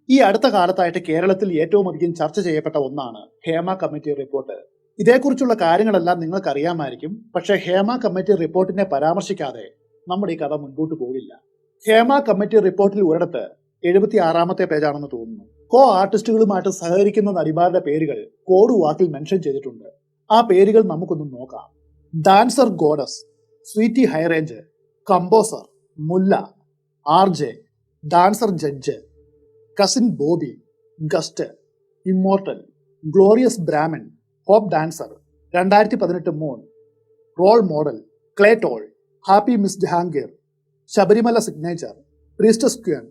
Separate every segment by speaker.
Speaker 1: ഈ അടുത്ത കാലത്തായിട്ട് കേരളത്തിൽ ഏറ്റവും അധികം ചർച്ച ചെയ്യപ്പെട്ട ഒന്നാണ് ഹേമ കമ്മിറ്റി റിപ്പോർട്ട്. ഇതേക്കുറിച്ചുള്ള കാര്യങ്ങളെല്ലാം നിങ്ങൾക്ക് അറിയാമായിരിക്കും. പക്ഷേ ഹേമ കമ്മിറ്റി റിപ്പോർട്ടിനെ പരാമർശിക്കാതെ നമ്മുടെ ഈ കഥ മുൻപോട്ട് പോകില്ല. ഹേമ കമ്മിറ്റി റിപ്പോർട്ടിൽ ഒരിടത്ത് 76ാമത്തെ പേജാണെന്ന് തോന്നുന്നു, കോ ആർട്ടിസ്റ്റുകളുമായിട്ട് സഹകരിക്കുന്ന നടിമാരുടെ പേരുകൾ കോഡ് വാക്കിൽ മെൻഷൻ ചെയ്തിട്ടുണ്ട്. ആ പേരുകൾ നമുക്കൊന്ന് നോക്കാം. Dancer goddess, sweety high range, composer Mulla, RJ, dancer judge, cousin Bobby, guest, immortal, glorious Brahmin, hope dancer, 2018 moon, role model, clay toll, happy miss Jahangir, Sabarimala signature, priestess queen,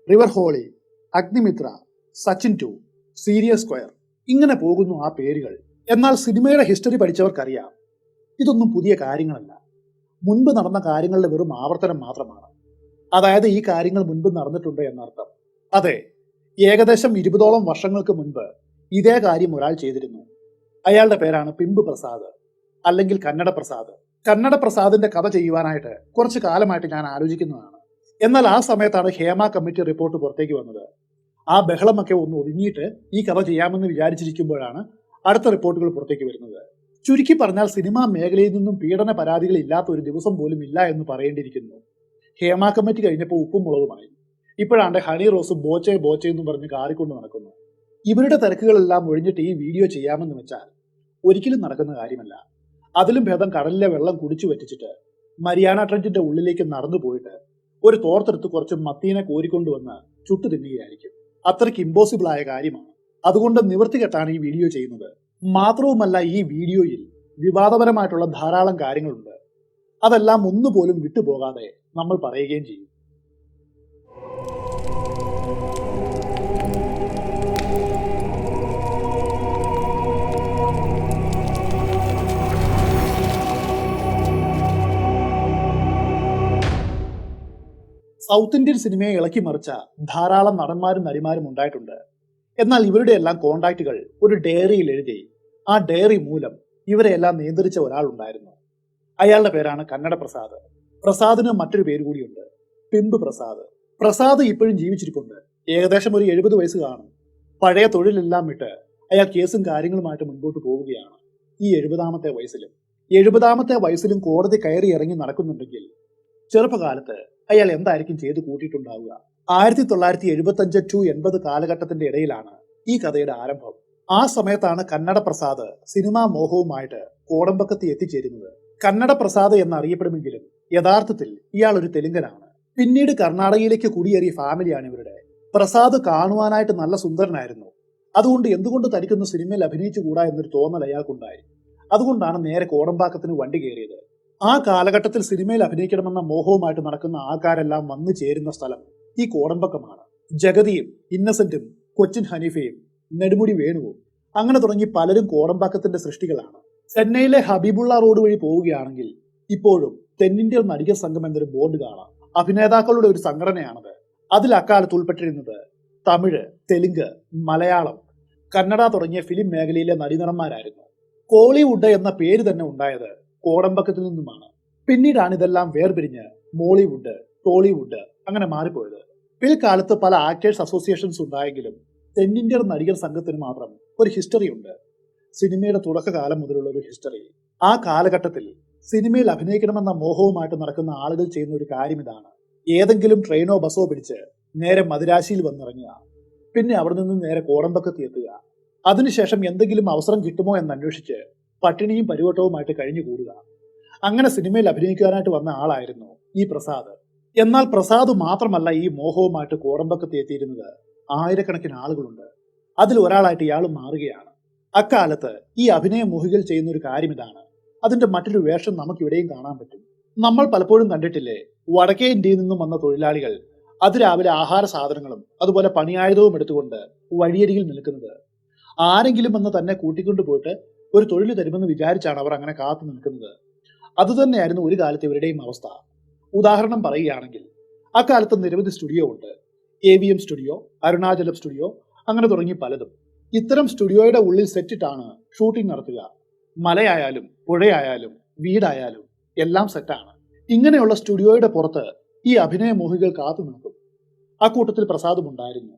Speaker 1: river holy, Agnimitra, Sachin 2, serious square. ഇങ്ങനെ പോകുന്നു ആ പേരുകൾ. എന്നാൽ സിനിമയുടെ ഹിസ്റ്ററി പഠിച്ചവർക്കറിയാം, ഇതൊന്നും പുതിയ കാര്യങ്ങളല്ല. മുൻപ് നടന്ന കാര്യങ്ങളുടെ വെറും ആവർത്തനം മാത്രമാണ്. അതായത് ഈ കാര്യങ്ങൾ മുൻപ് നടന്നിട്ടുണ്ട് എന്നർത്ഥം. അതെ, ഏകദേശം 20ഓളം വർഷങ്ങൾക്ക് മുൻപ് ഇതേ കാര്യം ഒരാൾ ചെയ്തിരുന്നു. അയാളുടെ പേരാണ് പിമ്പ് പ്രസാദ്, അല്ലെങ്കിൽ കന്നഡ പ്രസാദ്. കന്നഡ പ്രസാദിന്റെ കഥ ചെയ്യുവാനായിട്ട് കുറച്ച് കാലമായിട്ട് ഞാൻ ആലോചിക്കുന്നതാണ്. എന്നാൽ ആ സമയത്താണ് ഹേമ കമ്മിറ്റി റിപ്പോർട്ട് പുറത്തേക്ക് വന്നത്. ആ ബഹളമൊക്കെ ഒന്ന് ഒതുങ്ങിയിട്ട് ഈ കഥ ചെയ്യാമെന്ന് വിചാരിച്ചിരിക്കുമ്പോഴാണ് അടുത്ത റിപ്പോർട്ടുകൾ പുറത്തേക്ക് വരുന്നത്. ചുരുക്കി പറഞ്ഞാൽ സിനിമാ മേഖലയിൽ നിന്നും പീഡന പരാതികൾ ഇല്ലാത്ത ഒരു ദിവസം പോലും ഇല്ല എന്ന് പറയേണ്ടിയിരിക്കുന്നു. ഹേമ കമ്മിറ്റി കഴിഞ്ഞപ്പോൾ ഉപ്പും മുളകുമായി. ഇപ്പോഴാണ്ട് ഹണി റോസ് ബോച്ചെ ബോച്ചെ എന്നും പറഞ്ഞ് കാറിക്കൊണ്ട് നടക്കുന്നു. ഇവരുടെ തിരക്കുകളെല്ലാം ഒഴിഞ്ഞിട്ട് ഈ വീഡിയോ ചെയ്യാമെന്ന് വെച്ചാൽ ഒരിക്കലും നടക്കുന്ന കാര്യമല്ല. അതിലും ഭേദം കടലിലെ വെള്ളം കുടിച്ചു വറ്റിച്ചിട്ട് മരിയാന ട്രെഞ്ചിന്റെ ഉള്ളിലേക്ക് നടന്നു പോയിട്ട് ഒരു തോർത്തെടുത്ത് കുറച്ച് മത്തീനെ കോരിക്കൊണ്ടുവന്ന് ചുട്ടു തിന്നുകയായിരിക്കും. അത്രയ്ക്ക് ഇമ്പോസിബിൾ ആയ കാര്യമാണ്. അതുകൊണ്ട് നിവൃത്തി കെട്ടാണ് ഈ വീഡിയോ ചെയ്യുന്നത്. മാത്രവുമല്ല, ഈ വീഡിയോയിൽ വിവാദപരമായിട്ടുള്ള ധാരാളം കാര്യങ്ങളുണ്ട്. അതെല്ലാം ഒന്നുപോലും വിട്ടുപോകാതെ നമ്മൾ പറയുകയും ചെയ്യും. സൗത്ത് ഇന്ത്യൻ സിനിമയെ ഇളക്കി മറിച്ച ധാരാളം നടന്മാരും നടിമാരും ഉണ്ടായിട്ടുണ്ട്. എന്നാൽ ഇവരുടെ എല്ലാം കോണ്ടാക്റ്റുകൾ ഒരു ഡയറിയിൽ എഴുതി ആ ഡയറി മൂലം ഇവരെല്ലാം നിയന്ത്രിച്ച ഒരാളുണ്ടായിരുന്നു. അയാളുടെ പേരാണ് കന്നഡ പ്രസാദ്. പ്രസാദിന് മറ്റൊരു പേര് കൂടിയുണ്ട്, പിമ്പ് പ്രസാദ്. പ്രസാദ് ഇപ്പോഴും ജീവിച്ചിരിപ്പുണ്ട്. ഏകദേശം ഒരു 70 വയസ്സ് കാണും. പഴയ തൊഴിലെല്ലാം വിട്ട് അയാൾ കേസും കാര്യങ്ങളുമായിട്ട് മുൻപോട്ട് പോവുകയാണ്. ഈ 70ാമത്തെ വയസ്സിലും കോടതി കയറി ഇറങ്ങി നടക്കുന്നുണ്ടെങ്കിൽ ചെറുപ്പകാലത്ത് അയാൾ എന്തായിരിക്കും ചെയ്തു കൂട്ടിയിട്ടുണ്ടാവുക? 1975 to 80 കാലഘട്ടത്തിന്റെ ഇടയിലാണ് ഈ കഥയുടെ ആരംഭം. ആ സമയത്താണ് കന്നഡ പ്രസാദ് സിനിമാ മോഹവുമായിട്ട് കോടമ്പക്കത്ത് എത്തിച്ചേരുന്നത്. കന്നഡ പ്രസാദ് എന്നറിയപ്പെടുമെങ്കിലും യഥാർത്ഥത്തിൽ ഇയാൾ ഒരു തെലുങ്കനാണ്. പിന്നീട് കർണാടകയിലേക്ക് കുടിയേറിയ ഫാമിലിയാണ് ഇവരുടെ. പ്രസാദ് കാണുവാനായിട്ട് നല്ല സുന്ദരനായിരുന്നു. അതുകൊണ്ട് എന്തുകൊണ്ട് തനിക്കൊന്ന് സിനിമയിൽ അഭിനയിച്ചുകൂടാ എന്നൊരു തോന്നൽ അയാൾക്കുണ്ടായി. അതുകൊണ്ടാണ് നേരെ കോടമ്പാക്കത്തിന് വണ്ടി കയറിയത്. ആ കാലഘട്ടത്തിൽ സിനിമയിൽ അഭിനയിക്കണമെന്ന മോഹവുമായിട്ട് നടക്കുന്ന ആൾക്കാരെല്ലാം വന്നു ചേരുന്ന സ്ഥലം ഈ കോടമ്പക്കമാണ്. ജഗതിയും ഇന്നസെന്റും കൊച്ചിൻ ഹനീഫയും നെടുമുടി വേണുവും അങ്ങനെ തുടങ്ങി പലരും കോടമ്പാക്കത്തിന്റെ സൃഷ്ടികളാണ്. ചെന്നൈയിലെ ഹബീബുള്ള റോഡ് വഴി പോവുകയാണെങ്കിൽ ഇപ്പോഴും തെന്നിന്ത്യൻ നടികർ സംഘം എന്നൊരു ബോർഡ് കാണാം. അഭിനേതാക്കളുടെ ഒരു സംഘടനയാണത്. അതിൽ അക്കാലത്ത് ഉൾപ്പെട്ടിരുന്നത് തമിഴ്, തെലുങ്ക്, മലയാളം, കന്നഡ തുടങ്ങിയ ഫിലിം മേഖലയിലെ നടീനടന്മാരായിരുന്നു. കോളിവുഡ് എന്ന പേര് തന്നെ ഉണ്ടായത് കോടമ്പക്കത്തിൽ നിന്നുമാണ്. പിന്നീടാണ് ഇതെല്ലാം വേർപിരിഞ്ഞ് മോളിവുഡ്, ടോളിവുഡ് അങ്ങനെ മാറിപ്പോയത്. പിൽക്കാലത്ത് പല ആക്ടേഴ്സ് അസോസിയേഷൻസ് ഉണ്ടായെങ്കിലും തെന്നിന്ത്യൻ നടികർ സംഘത്തിന് മാത്രം ഒരു ഹിസ്റ്ററി ഉണ്ട്. സിനിമയുടെ തുടക്കകാലം മുതലുള്ള ഒരു ഹിസ്റ്ററി. ആ കാലഘട്ടത്തിൽ സിനിമയിൽ അഭിനയിക്കണമെന്ന മോഹവുമായിട്ട് നടക്കുന്ന ആളുകൾ ചെയ്യുന്ന ഒരു കാര്യം ഇതാണ്. ഏതെങ്കിലും ട്രെയിനോ ബസ്സോ പിടിച്ച് നേരെ മദിരാശിയിൽ വന്നിറങ്ങുക, പിന്നെ അവിടെ നിന്ന് നേരെ കോടമ്പക്കത്ത് എത്തുക. അതിനുശേഷം എന്തെങ്കിലും അവസരം കിട്ടുമോ എന്നന്വേഷിച്ച് പട്ടിണിയും പരിവട്ടവുമായിട്ട് കഴിഞ്ഞുകൂടുക. അങ്ങനെ സിനിമയിൽ അഭിനയിക്കാനായിട്ട് വന്ന ആളായിരുന്നു ഈ പ്രസാദ്. എന്നാൽ പ്രസാദ് മാത്രമല്ല ഈ മോഹവുമായിട്ട് കോടമ്പക്കത്ത് എത്തിയിരുന്നത്. ആയിരക്കണക്കിന് ആളുകളുണ്ട്. അതിൽ ഒരാളായിട്ട് ഇയാൾ മാറുകയാണ്. അക്കാലത്ത് ഈ അഭിനയ മോഹികൾ ചെയ്യുന്ന ഒരു കാര്യം ഇതാണ്. അതിന്റെ മറ്റൊരു വേഷം നമുക്കിവിടെയും കാണാൻ പറ്റും. നമ്മൾ പലപ്പോഴും കണ്ടിട്ടില്ലേ, വടക്കേ ഇന്ത്യയിൽ നിന്നും വന്ന തൊഴിലാളികൾ അതിരാവിലെ ആഹാര സാധനങ്ങളും അതുപോലെ പണിയായുധവും എടുത്തുകൊണ്ട് വഴിയരികിൽ നിൽക്കുന്നത്. ആരെങ്കിലും വന്ന് തന്നെ കൂട്ടിക്കൊണ്ടു പോയിട്ട് ഒരു തൊഴിൽ തരുമെന്ന് വിചാരിച്ചാണ് അവർ അങ്ങനെ കാത്തു നിൽക്കുന്നത്. അതുതന്നെയായിരുന്നു ഒരു കാലത്ത് ഇവരുടെയും അവസ്ഥ. ഉദാഹരണം പറയുകയാണെങ്കിൽ അക്കാലത്ത് നിരവധി സ്റ്റുഡിയോ ഉണ്ട്. AVM സ്റ്റുഡിയോ, അരുണാചലം സ്റ്റുഡിയോ, അങ്ങനെ തുടങ്ങി പലതും. ഇത്തരം സ്റ്റുഡിയോയുടെ ഉള്ളിൽ സെറ്റിട്ടാണ് ഷൂട്ടിംഗ് നടത്തുക. മലയായാലും പുഴയായാലും വീടായാലും എല്ലാം സെറ്റാണ്. ഇങ്ങനെയുള്ള സ്റ്റുഡിയോയുടെ പുറത്ത് ഈ അഭിനയ മോഹികൾ കാത്തു നിൽക്കും. അക്കൂട്ടത്തിൽ പ്രസാദും ഉണ്ടായിരുന്നു.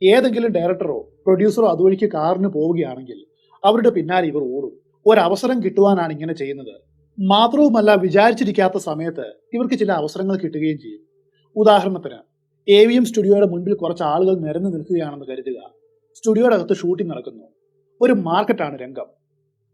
Speaker 1: ഏതെങ്കിലും ഡയറക്ടറോ പ്രൊഡ്യൂസറോ അതുവഴിക്ക് കാറിന് പോവുകയാണെങ്കിൽ അവരുടെ പിന്നാലെ ഇവർ ഓടും. ഒരവസരം കിട്ടുവാനാണ് ഇങ്ങനെ ചെയ്യുന്നത്. മാത്രവുമല്ല, വിചാരിച്ചിരിക്കാത്ത സമയത്ത് ഇവർക്ക് ചില അവസരങ്ങൾ കിട്ടുകയും ചെയ്യും. ഉദാഹരണത്തിന്, AVM സ്റ്റുഡിയോയുടെ മുൻപിൽ കുറച്ച് ആളുകൾ നിരന്നു നിൽക്കുകയാണെന്ന് കരുതുക. സ്റ്റുഡിയോയുടെ അകത്ത് ഷൂട്ടിംഗ് നടക്കുന്നു. ഒരു മാർക്കറ്റാണ് രംഗം.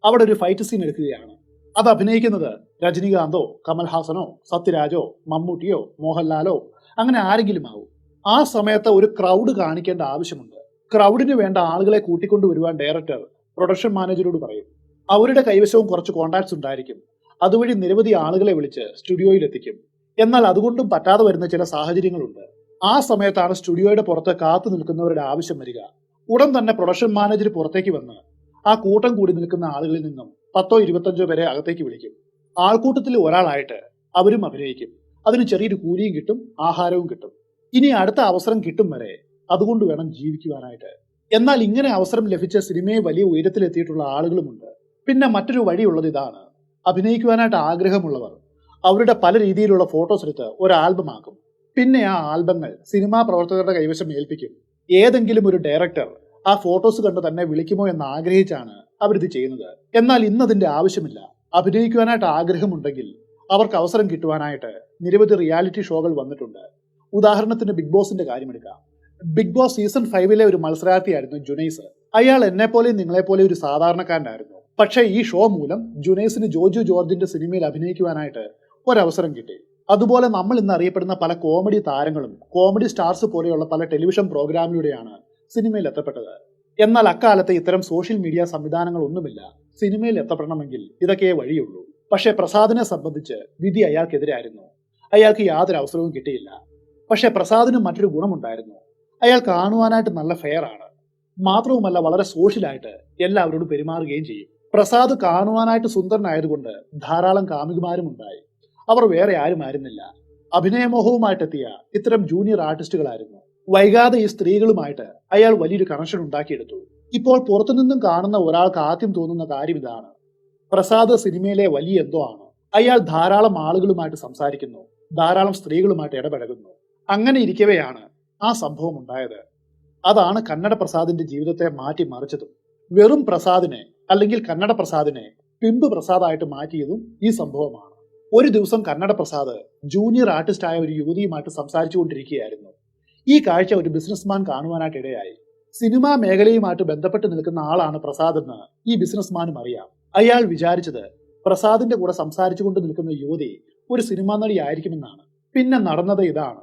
Speaker 1: അവിടെ ഒരു ഫൈറ്റ് സീൻ എടുക്കുകയാണ്. അത് അഭിനയിക്കുന്നത് രജനീകാന്തോ കമൽഹാസനോ സത്യരാജോ മമ്മൂട്ടിയോ മോഹൻലാലോ അങ്ങനെ ആരെങ്കിലും ആവും. ആ സമയത്ത് ഒരു ക്രൗഡ് കാണിക്കേണ്ട ആവശ്യമുണ്ട്. ക്രൗഡിന് വേണ്ട ആളുകളെ കൂട്ടിക്കൊണ്ടുവരുവാൻ ഡയറക്ടർ പ്രൊഡക്ഷൻ മാനേജരോട് പറയും. അവരുടെ കൈവശവും കുറച്ച് കോൺടാക്ട്സ് ഉണ്ടായിരിക്കും. അതുവഴി നിരവധി ആളുകളെ വിളിച്ച് സ്റ്റുഡിയോയിൽ എത്തിക്കും. എന്നാൽ അതുകൊണ്ടും പറ്റാതെ വരുന്ന ചില സാഹചര്യങ്ങളുണ്ട്. ആ സമയത്താണ് സ്റ്റുഡിയോയുടെ പുറത്ത് കാത്തു നിൽക്കുന്നവരുടെ ആവശ്യം വരിക. ഉടൻ തന്നെ പ്രൊഡക്ഷൻ മാനേജർ പുറത്തേക്ക് വന്ന് ആ കൂട്ടം കൂടി നിൽക്കുന്ന ആളുകളിൽ നിന്നും 10-25 പേരെ അകത്തേക്ക് വിളിക്കും. ആൾക്കൂട്ടത്തിൽ ഒരാളായിട്ട് അവരും അഭിനയിക്കും. അതിന് ചെറിയൊരു കൂലിയും കിട്ടും, ആഹാരവും കിട്ടും. ഇനി അടുത്ത അവസരം കിട്ടും വരെ അതുകൊണ്ട് വേണം ജീവിക്കുവാനായിട്ട്. എന്നാൽ ഇങ്ങനെ അവസരം ലഭിച്ച സിനിമയെ വലിയ ഉയരത്തിലെത്തിയിട്ടുള്ള ആളുകളുമുണ്ട്. പിന്നെ മറ്റൊരു വഴിയുള്ളത് ഇതാണ്. അഭിനയിക്കുവാനായിട്ട് ആഗ്രഹമുള്ളവർ അവരുടെ പല രീതിയിലുള്ള ഫോട്ടോസ് എടുത്ത് ഒരു ആൽബം ആക്കും. പിന്നെ ആ ആൽബങ്ങൾ സിനിമാ പ്രവർത്തകരുടെ കൈവശം ഏൽപ്പിക്കും. ഏതെങ്കിലും ഒരു ഡയറക്ടർ ആ ഫോട്ടോസ് കണ്ട് തന്നെ വിളിക്കുമോ എന്ന് ആഗ്രഹിച്ചാണ് അവരിത് ചെയ്യുന്നത്. എന്നാൽ ഇന്നതിന്റെ ആവശ്യമില്ല. അഭിനയിക്കുവാനായിട്ട് ആഗ്രഹമുണ്ടെങ്കിൽ അവർക്ക് അവസരം കിട്ടുവാനായിട്ട് നിരവധി റിയാലിറ്റി ഷോകൾ വന്നിട്ടുണ്ട്. ഉദാഹരണത്തിന് ബിഗ് ബോസിന്റെ കാര്യമെടുക്കാം. ബിഗ് ബോസ് സീസൺ 5 ഒരു മത്സരാർത്ഥിയായിരുന്നു ജുനൈസ്. അയാൾ എന്നെപ്പോലെയും നിങ്ങളെപ്പോലെ ഒരു സാധാരണക്കാരനായിരുന്നു. പക്ഷേ ഈ ഷോ മൂലം ജുനൈസിന് ജോജു ജോർജിന്റെ സിനിമയിൽ അഭിനയിക്കുവാനായിട്ട് ഒരവസരം കിട്ടി. അതുപോലെ നമ്മൾ ഇന്ന് അറിയപ്പെടുന്ന പല കോമഡി താരങ്ങളും കോമഡി സ്റ്റാർസ് പോലെയുള്ള പല ടെലിവിഷൻ പ്രോഗ്രാമിലൂടെയാണ് സിനിമയിൽ എത്തപ്പെട്ടത്. എന്നാൽ അക്കാലത്ത് ഇത്തരം സോഷ്യൽ മീഡിയ സംവിധാനങ്ങളൊന്നുമില്ല. സിനിമയിൽ എത്തപ്പെടണമെങ്കിൽ ഇതൊക്കെ വഴിയുള്ളൂ. പക്ഷേ പ്രസാദിനെ സംബന്ധിച്ച് വിധി അയാൾക്കെതിരായിരുന്നു. അയാൾക്ക് യാതൊരു അവസരവും കിട്ടിയില്ല. പക്ഷേ പ്രസാദിന് മറ്റൊരു ഗുണമുണ്ടായിരുന്നു. അയാൾ കാണുവാനായിട്ട് നല്ല ഫെയർ ആണ്. മാത്രവുമല്ല, വളരെ സോഷ്യലായിട്ട് എല്ലാവരോടും പെരുമാറുകയും ചെയ്യും. പ്രസാദ് കാണുവാനായിട്ട് സുന്ദരനായതുകൊണ്ട് ധാരാളം കാമുകിമാരും ഉണ്ടായി. അവർ വേറെ ആരുമായിരുന്നില്ല, അഭിനയമോഹവുമായിട്ടെത്തിയ ഇത്തരം ജൂനിയർ ആർട്ടിസ്റ്റുകളായിരുന്നു. വൈകാതെ ഈ സ്ത്രീകളുമായിട്ട് അയാൾ വലിയൊരു കണക്ഷൻ ഉണ്ടാക്കിയെടുത്തു. ഇപ്പോൾ പുറത്തുനിന്നും കാണുന്ന ഒരാൾക്ക് ആദ്യം തോന്നുന്ന കാര്യം ഇതാണ്: പ്രസാദ് സിനിമയിലെ വലിയ എന്തോ ആണ്. അയാൾ ധാരാളം ആളുകളുമായിട്ട് സംസാരിക്കുന്നു, ധാരാളം സ്ത്രീകളുമായിട്ട് ഇടപഴകുന്നു. അങ്ങനെ ഇരിക്കവെയാണ് ആ സംഭവം ഉണ്ടായത്. അതാണ് കന്നഡ പ്രസാദിന്റെ ജീവിതത്തെ മാറ്റി മറിച്ചതും. വെറും പ്രസാദിനെ അല്ലെങ്കിൽ കന്നഡ പ്രസാദിനെ പിമ്പ് പ്രസാദായിട്ട് മാറ്റിയതും ഈ സംഭവമാണ്. ഒരു ദിവസം കന്നഡ പ്രസാദ് ജൂനിയർ ആർട്ടിസ്റ്റായ ഒരു യുവതിയുമായിട്ട് സംസാരിച്ചു കൊണ്ടിരിക്കുകയായിരുന്നു. ഈ കാഴ്ച ഒരു ബിസിനസ്മാൻ കാണുവാനായിട്ട് ഇടയായി. സിനിമാ മേഖലയുമായിട്ട് ബന്ധപ്പെട്ട് നിൽക്കുന്ന ആളാണ് പ്രസാദ് എന്ന് ഈ ബിസിനസ്മാനും അറിയാം. അയാൾ വിചാരിച്ചത് പ്രസാദിന്റെ കൂടെ സംസാരിച്ചു കൊണ്ട് നിൽക്കുന്ന യുവതി ഒരു സിനിമാ നടി ആയിരിക്കുമെന്നാണ്. പിന്നെ നടന്നത് ഇതാണ്.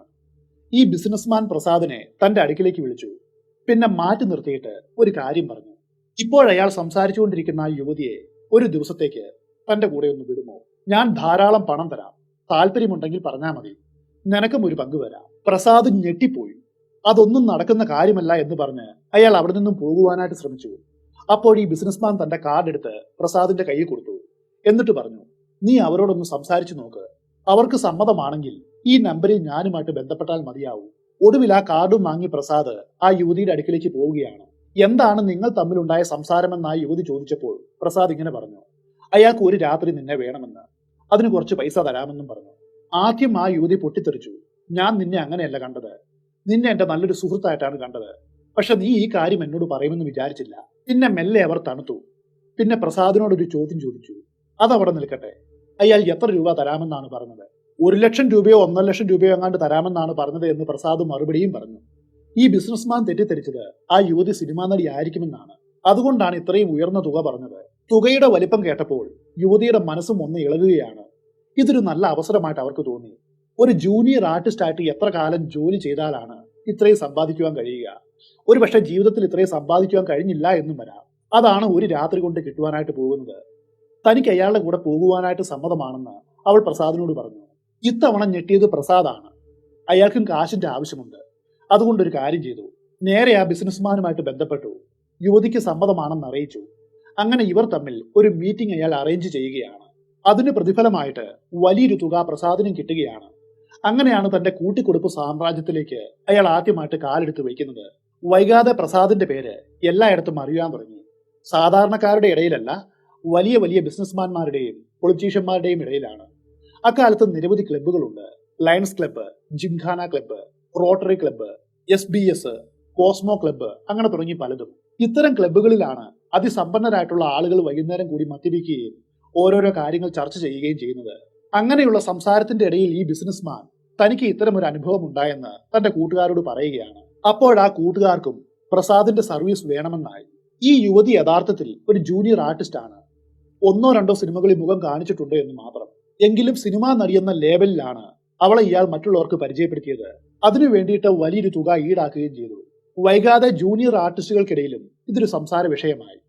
Speaker 1: ഈ ബിസിനസ്മാൻ പ്രസാദിനെ തന്റെ അടുക്കിലേക്ക് വിളിച്ചു. പിന്നെ മാറ്റി നിർത്തിയിട്ട് ഒരു കാര്യം പറഞ്ഞു. ഇപ്പോഴയാൾ സംസാരിച്ചുകൊണ്ടിരിക്കുന്ന ആ യുവതിയെ ഒരു ദിവസത്തേക്ക് തന്റെ കൂടെ ഒന്ന് വിടുമോ? ഞാൻ ധാരാളം പണം തരാം, താല്പര്യമുണ്ടെങ്കിൽ പറഞ്ഞാൽ മതി, നിനക്കും ഒരു പങ്ക് വരാം. പ്രസാദ് ഞെട്ടിപ്പോയി. അതൊന്നും നടക്കുന്ന കാര്യമല്ല എന്ന് പറഞ്ഞ് അയാൾ അവിടെ നിന്നും പോകുവാനായിട്ട് ശ്രമിച്ചു. അപ്പോൾ ഈ ബിസിനസ്മാൻ തന്റെ കാർഡ് എടുത്ത് പ്രസാദിന്റെ കയ്യിൽ കൊടുത്തു. എന്നിട്ട് പറഞ്ഞു, നീ അവരോടൊന്ന് സംസാരിച്ചു നോക്ക്. അവർക്ക് സമ്മതമാണെങ്കിൽ ഈ നമ്പറിൽ ഞാനുമായിട്ട് ബന്ധപ്പെട്ടാൽ മതിയാവും. ഒടുവിൽ ആ കാർഡും വാങ്ങി പ്രസാദ് ആ യുവതിയുടെ അടുക്കിലേക്ക് പോവുകയാണ്. എന്താണ് നിങ്ങൾ തമ്മിലുണ്ടായ സംസാരമെന്ന് ആ യുവതി ചോദിച്ചപ്പോൾ പ്രസാദ് ഇങ്ങനെ പറഞ്ഞു: അയാൾക്ക് ഒരു രാത്രി നിന്നെ വേണമെന്ന്, അതിന് കുറച്ച് പൈസ തരാമെന്നും പറഞ്ഞു. ആദ്യം ആ യുവതി പൊട്ടിത്തെറിച്ചു. ഞാൻ നിന്നെ അങ്ങനെയല്ല കണ്ടത്, നിന്നെ എന്റെ നല്ലൊരു സുഹൃത്തായിട്ടാണ് കണ്ടത്. പക്ഷെ നീ ഈ കാര്യം എന്നോട് പറയുമെന്ന് വിചാരിച്ചില്ല. പിന്നെ മെല്ലെ അവർ തണുത്തു. പിന്നെ പ്രസാദിനോടൊരു ചോദ്യം ചോദിച്ചു. അതവിടെ നിൽക്കട്ടെ, അയാൾ എത്ര രൂപ തരാമെന്നാണ് പറഞ്ഞത്? 1,00,000 രൂപയോ 1,50,000 രൂപയോ എങ്ങാണ്ട് തരാമെന്നാണ് പറഞ്ഞത് എന്ന് പ്രസാദ് മറുപടിയും പറഞ്ഞു. ഈ ബിസിനസ്മാൻ തെറ്റിദ്ധരിച്ചത് ആ യുവതി സിനിമാ നടി ആയിരിക്കുമെന്നാണ്. അതുകൊണ്ടാണ് ഇത്രയും ഉയർന്ന തുക പറഞ്ഞത്. തുകയുടെ വലിപ്പം കേട്ടപ്പോൾ യുവതിയുടെ മനസ്സും ഒന്ന് ഇളകുകയാണ്. ഇതൊരു നല്ല അവസരമായിട്ട് അവർക്ക് തോന്നി. ഒരു ജൂനിയർ ആർട്ടിസ്റ്റ് ആയിട്ട് എത്ര കാലം ജോലി ചെയ്താലാണ് ഇത്രയും സമ്പാദിക്കുവാൻ കഴിയുക? ഒരു പക്ഷേ ജീവിതത്തിൽ ഇത്രയും സമ്പാദിക്കുവാൻ കഴിഞ്ഞില്ല എന്നും വരാം. അതാണ് ഒരു രാത്രി കൊണ്ട് കിട്ടുവാനായിട്ട് പോകുന്നത്. തനിക്ക് അയാളുടെ കൂടെ പോകുവാനായിട്ട് സമ്മതമാണെന്ന് അവൾ പ്രസാദിനോട് പറഞ്ഞു. ഇത്തവണ ഞെട്ടിയത് പ്രസാദാണ്. അയാൾക്കും കാശിന്റെ ആവശ്യമുണ്ട്. അതുകൊണ്ടൊരു കാര്യം ചെയ്തു. നേരെ ആ ബിസിനസ്മാനുമായിട്ട് ബന്ധപ്പെട്ടു. യുവതിക്ക് സമ്മതമാണെന്ന് അറിയിച്ചു. അങ്ങനെ ഇവർ തമ്മിൽ ഒരു മീറ്റിംഗ് അയാൾ അറേഞ്ച് ചെയ്യുകയാണ്. അതിന് പ്രതിഫലമായിട്ട് വലിയൊരു തുക പ്രസാദിനും കിട്ടുകയാണ്. അങ്ങനെയാണ് തന്റെ കൂട്ടിക്കൊടുപ്പ് സാമ്രാജ്യത്തിലേക്ക് അയാൾ ആദ്യമായിട്ട് കാലെടുത്ത് വയ്ക്കുന്നത്. വൈകാതെ പ്രസാദിന്റെ പേര് എല്ലായിടത്തും അറിയാൻ തുടങ്ങി. സാധാരണക്കാരുടെ ഇടയിലല്ല, വലിയ വലിയ ബിസിനസ്മാൻമാരുടെയും പൊളിറ്റീഷ്യന്മാരുടെയും ഇടയിലാണ്. അക്കാലത്ത് നിരവധി ക്ലബ്ബുകളുണ്ട്. Lions club, Gymkhana club, rotary club, SBS, cosmo club, അങ്ങനെ തുടങ്ങി പലതും. ഇത്തരം ക്ലബ്ബുകളിലാണ് അതിസമ്പന്നരായിട്ടുള്ള ആളുകൾ വൈകുന്നേരം കൂടി മദ്യപിക്കുകയും ഓരോരോ കാര്യങ്ങൾ ചർച്ച ചെയ്യുകയും ചെയ്യുന്നത്. അങ്ങനെയുള്ള സംസാരത്തിന്റെ ഇടയിൽ ഈ ബിസിനസ്മാൻ തനിക്ക് ഇത്തരം ഒരു അനുഭവം ഉണ്ടായെന്ന് തന്റെ കൂട്ടുകാരോട് പറയുകയാണ്. അപ്പോഴാ കൂട്ടുകാർക്കും പ്രസാദിന്റെ സർവീസ് വേണമെന്നായി. ഈ യുവതി യഥാർത്ഥത്തിൽ ഒരു ജൂനിയർ ആർട്ടിസ്റ്റ് ആണ്. 1-2 സിനിമകളിൽ മുഖം കാണിച്ചിട്ടുണ്ട് എന്ന് മാത്രം. എങ്കിലും സിനിമാ നടിയെന്ന ലേബലിലാണ് അവളെ ഇയാൾ മറ്റുള്ളവർക്ക് പരിചയപ്പെടുത്തിയത്. അതിനു വേണ്ടിയിട്ട് വലിയൊരു തുക ഈടാക്കുകയും ചെയ്തു. വൈകാതെ ജൂനിയർ ആർട്ടിസ്റ്റുകൾക്കിടയിലും ഇതൊരു സംസാര വിഷയമായി.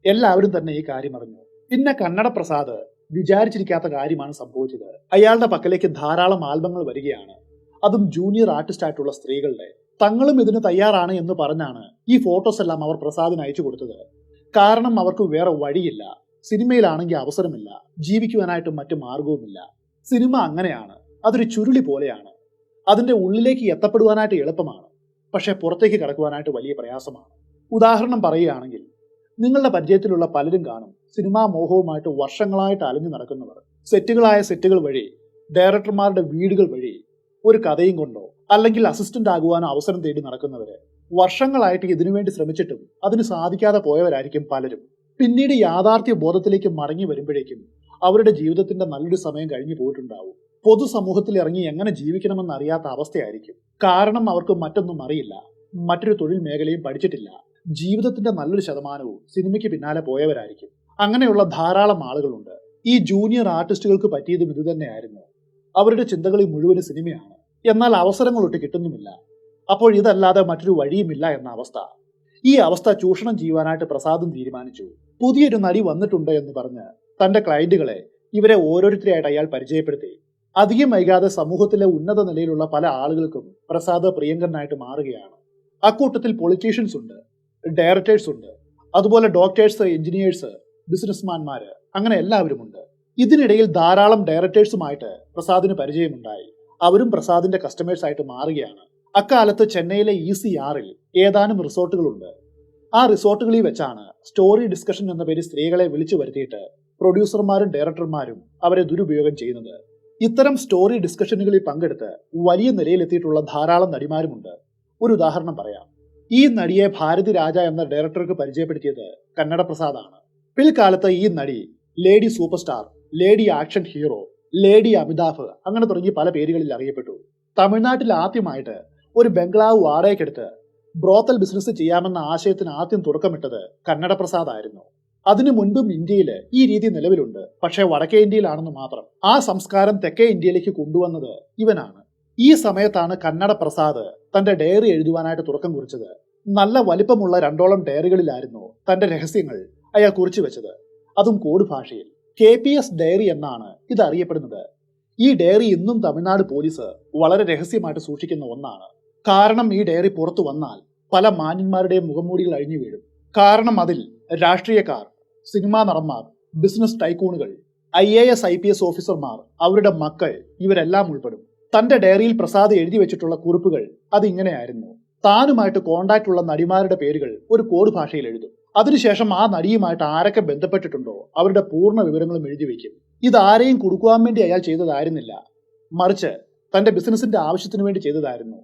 Speaker 1: എല്ലാവരും തന്നെ ഈ കാര്യം അറിഞ്ഞു. പിന്നെ കന്നഡ പ്രസാദ് വിചാരിച്ചിരിക്കാത്ത കാര്യമാണ് സംഭവിച്ചത്. അയാളുടെ പക്കലേക്ക് ധാരാളം ആൽബങ്ങൾ വരികയാണ്. അതും ജൂനിയർ ആർട്ടിസ്റ്റ് ആയിട്ടുള്ള സ്ത്രീകളുടെ. തങ്ങളും ഇതിന് തയ്യാറാണ് എന്ന് പറഞ്ഞാണ് ഈ ഫോട്ടോസ് എല്ലാം അവർ പ്രസാദിന് അയച്ചു കൊടുത്തത്. കാരണം അവർക്ക് വേറെ വഴിയില്ല. സിനിമയിലാണെങ്കിൽ അവസരമില്ല, ജീവിക്കുവാനായിട്ട് മറ്റു മാർഗവുമില്ല. സിനിമ അങ്ങനെയാണ്, അതൊരു ചുരുളി പോലെയാണ്. അതിന്റെ ഉള്ളിലേക്ക് എത്തപ്പെടുവാനായിട്ട് എളുപ്പമാണ്, പക്ഷെ പുറത്തേക്ക് കടക്കുവാനായിട്ട് വലിയ പ്രയാസമാണ്. ഉദാഹരണം പറയുകയാണെങ്കിൽ, നിങ്ങളുടെ പരിചയത്തിലുള്ള പലരും കാണും സിനിമാ മോഹവുമായിട്ട് വർഷങ്ങളായിട്ട് അലഞ്ഞു നടക്കുന്നവർ. സെറ്റുകളായ സെറ്റുകൾ വഴി, ഡയറക്ടർമാരുടെ വീടുകൾ വഴി ഒരു കഥയും കൊണ്ടോ അല്ലെങ്കിൽ അസിസ്റ്റന്റ് ആകുവാനോ അവസരം തേടി നടക്കുന്നവര്. വർഷങ്ങളായിട്ട് ഇതിനുവേണ്ടി ശ്രമിച്ചിട്ടും അതിന് സാധിക്കാതെ പോയവരായിരിക്കും പലരും. പിന്നീട് യാഥാർത്ഥ്യ ബോധത്തിലേക്ക് മടങ്ങി വരുമ്പോഴേക്കും അവരുടെ ജീവിതത്തിന്റെ നല്ലൊരു സമയം കഴിഞ്ഞു പോയിട്ടുണ്ടാവും. പൊതുസമൂഹത്തിൽ ഇറങ്ങി എങ്ങനെ ജീവിക്കണമെന്ന് അറിയാത്ത അവസ്ഥയായിരിക്കും. കാരണം അവർക്ക് മറ്റൊന്നും അറിയില്ല, മറ്റൊരു തൊഴിൽ മേഖലയും പഠിച്ചിട്ടില്ല. ജീവിതത്തിന്റെ നല്ലൊരു ശതമാനവും സിനിമയ്ക്ക് പിന്നാലെ പോയവരായിരിക്കും. അങ്ങനെയുള്ള ധാരാളം ആളുകളുണ്ട്. ഈ ജൂനിയർ ആർട്ടിസ്റ്റുകൾക്ക് പറ്റിയതും ഇതുതന്നെയായിരുന്നു. അവരുടെ ചിന്തകളിൽ മുഴുവൻ സിനിമയാണ്, എന്നാൽ അവസരങ്ങളൊട്ട് കിട്ടുന്നുമില്ല. അപ്പോൾ ഇതല്ലാതെ മറ്റൊരു വഴിയുമില്ല എന്ന അവസ്ഥ. ഈ അവസ്ഥ ചൂഷണം ചെയ്യുവാനായിട്ട് പ്രസാദും തീരുമാനിച്ചു. പുതിയൊരു നടി വന്നിട്ടുണ്ട് എന്ന് പറഞ്ഞ് തന്റെ ക്ലയന്റുകളെ ഇവരെ ഓരോരുത്തരെയായിട്ട് അയാൾ പരിചയപ്പെടുത്തി. അധികം വൈകാതെ സമൂഹത്തിലെ ഉന്നത നിലയിലുള്ള പല ആളുകൾക്കും പ്രസാദ് പ്രിയങ്കരനായിട്ട് മാറുകയാണ്. അക്കൂട്ടത്തിൽ പൊളിറ്റീഷ്യൻസ് ഉണ്ട്, ഡയറക്ടേഴ്സ് ഉണ്ട്, അതുപോലെ ഡോക്ടേഴ്സ്, എഞ്ചിനീയേഴ്സ്, ബിസിനസ്മാൻമാര്, അങ്ങനെ എല്ലാവരും ഉണ്ട്. ഇതിനിടയിൽ ധാരാളം ഡയറക്ടേഴ്സുമായിട്ട് പ്രസാദിന് പരിചയമുണ്ടായി. അവരും പ്രസാദിന്റെ കസ്റ്റമേഴ്സ് ആയിട്ട് മാറുകയാണ്. അക്കാലത്ത് ചെന്നൈയിലെ ECRൽ ഏതാനും റിസോർട്ടുകളുണ്ട്. ആ റിസോർട്ടുകളിൽ വെച്ചാണ് സ്റ്റോറി ഡിസ്കഷൻ എന്ന പേര് സ്ത്രീകളെ വിളിച്ചു വരുത്തിയിട്ട് പ്രൊഡ്യൂസർമാരും ഡയറക്ടർമാരും അവരെ ദുരുപയോഗം ചെയ്യുന്നത്. ഇത്തരം സ്റ്റോറി ഡിസ്കഷനുകളിൽ പങ്കെടുത്ത് വലിയ നിലയിലെത്തിയിട്ടുള്ള ധാരാളം നടിമാരുമുണ്ട്. ഒരു ഉദാഹരണം പറയാം. ഈ നടിയെ ഭാരതി രാജ എന്ന ഡയറക്ടർക്ക് പരിചയപ്പെടുത്തിയത് കന്നഡ പ്രസാദാണ്. പിൽക്കാലത്ത് ഈ നടി lady super star, lady action hero, lady Amitabh, അങ്ങനെ തുടങ്ങി പല പേരുകളിൽ അറിയപ്പെട്ടു. തമിഴ്നാട്ടിൽ ആദ്യമായിട്ട് ഒരു ബംഗ്ലാവ് വാടകയ്ക്കെടുത്ത് ബ്രോത്തൽ ബിസിനസ് ചെയ്യാമെന്ന ആശയത്തിന് ആദ്യം തുടക്കമിട്ടത് കന്നഡ പ്രസാദ് ആയിരുന്നു. അതിനു മുൻപും ഇന്ത്യയിൽ ഈ രീതി നിലവിലുണ്ട്, പക്ഷേ വടക്കേ ഇന്ത്യയിലാണെന്ന് മാത്രം. ആ സംസ്കാരം തെക്കേ ഇന്ത്യയിലേക്ക് കൊണ്ടുവന്നത് ഇവനാണ്. ഈ സമയത്താണ് കന്നഡ പ്രസാദ് തന്റെ ഡയറി എഴുതുവാനായിട്ട് തുടക്കം കുറിച്ചത്. നല്ല വലിപ്പമുള്ള 2ഓളം ഡയറികളിലായിരുന്നു തന്റെ രഹസ്യങ്ങൾ അയാൾ കുറിച്ചു വെച്ചത്, അതും കോഡ് ഭാഷയിൽ. KPS ഡയറി എന്നാണ് ഇത് അറിയപ്പെടുന്നത്. ഈ ഡയറി ഇന്നും തമിഴ്നാട് പോലീസ് വളരെ രഹസ്യമായിട്ട് സൂക്ഷിക്കുന്ന ഒന്നാണ്. കാരണം ഈ ഡയറി പുറത്തു വന്നാൽ പല മാന്യന്മാരുടെയും മുഖംമൂടികൾ അഴിഞ്ഞു വീഴും. കാരണം അതിൽ രാഷ്ട്രീയക്കാർ, സിനിമാ നടന്മാർ, ബിസിനസ് ടൈക്കൂണുകൾ, IAS IPS ഓഫീസർമാർ, അവരുടെ മക്കൾ, ഇവരെല്ലാം ഉൾപ്പെടും. തന്റെ ഡയറിയിൽ പ്രസാദ് എഴുതി വെച്ചിട്ടുള്ള കുറിപ്പുകൾ അതിങ്ങനെയായിരുന്നു. താനുമായിട്ട് കോണ്ടാക്ട് ഉള്ള നടിമാരുടെ പേരുകൾ ഒരു കോഡ് ഭാഷയിൽ എഴുതും. അതിനുശേഷം ആ നടിയുമായിട്ട് ആരൊക്കെ ബന്ധപ്പെട്ടിട്ടുണ്ടോ അവരുടെ പൂർണ്ണ വിവരങ്ങളും എഴുതി വയ്ക്കും. ഇതാരെയും കൊടുക്കുവാൻ വേണ്ടി അയാൾ ചെയ്തതായിരുന്നില്ല, മറിച്ച് തന്റെ ബിസിനസിന്റെ ആവശ്യത്തിന് വേണ്ടി ചെയ്തതായിരുന്നു.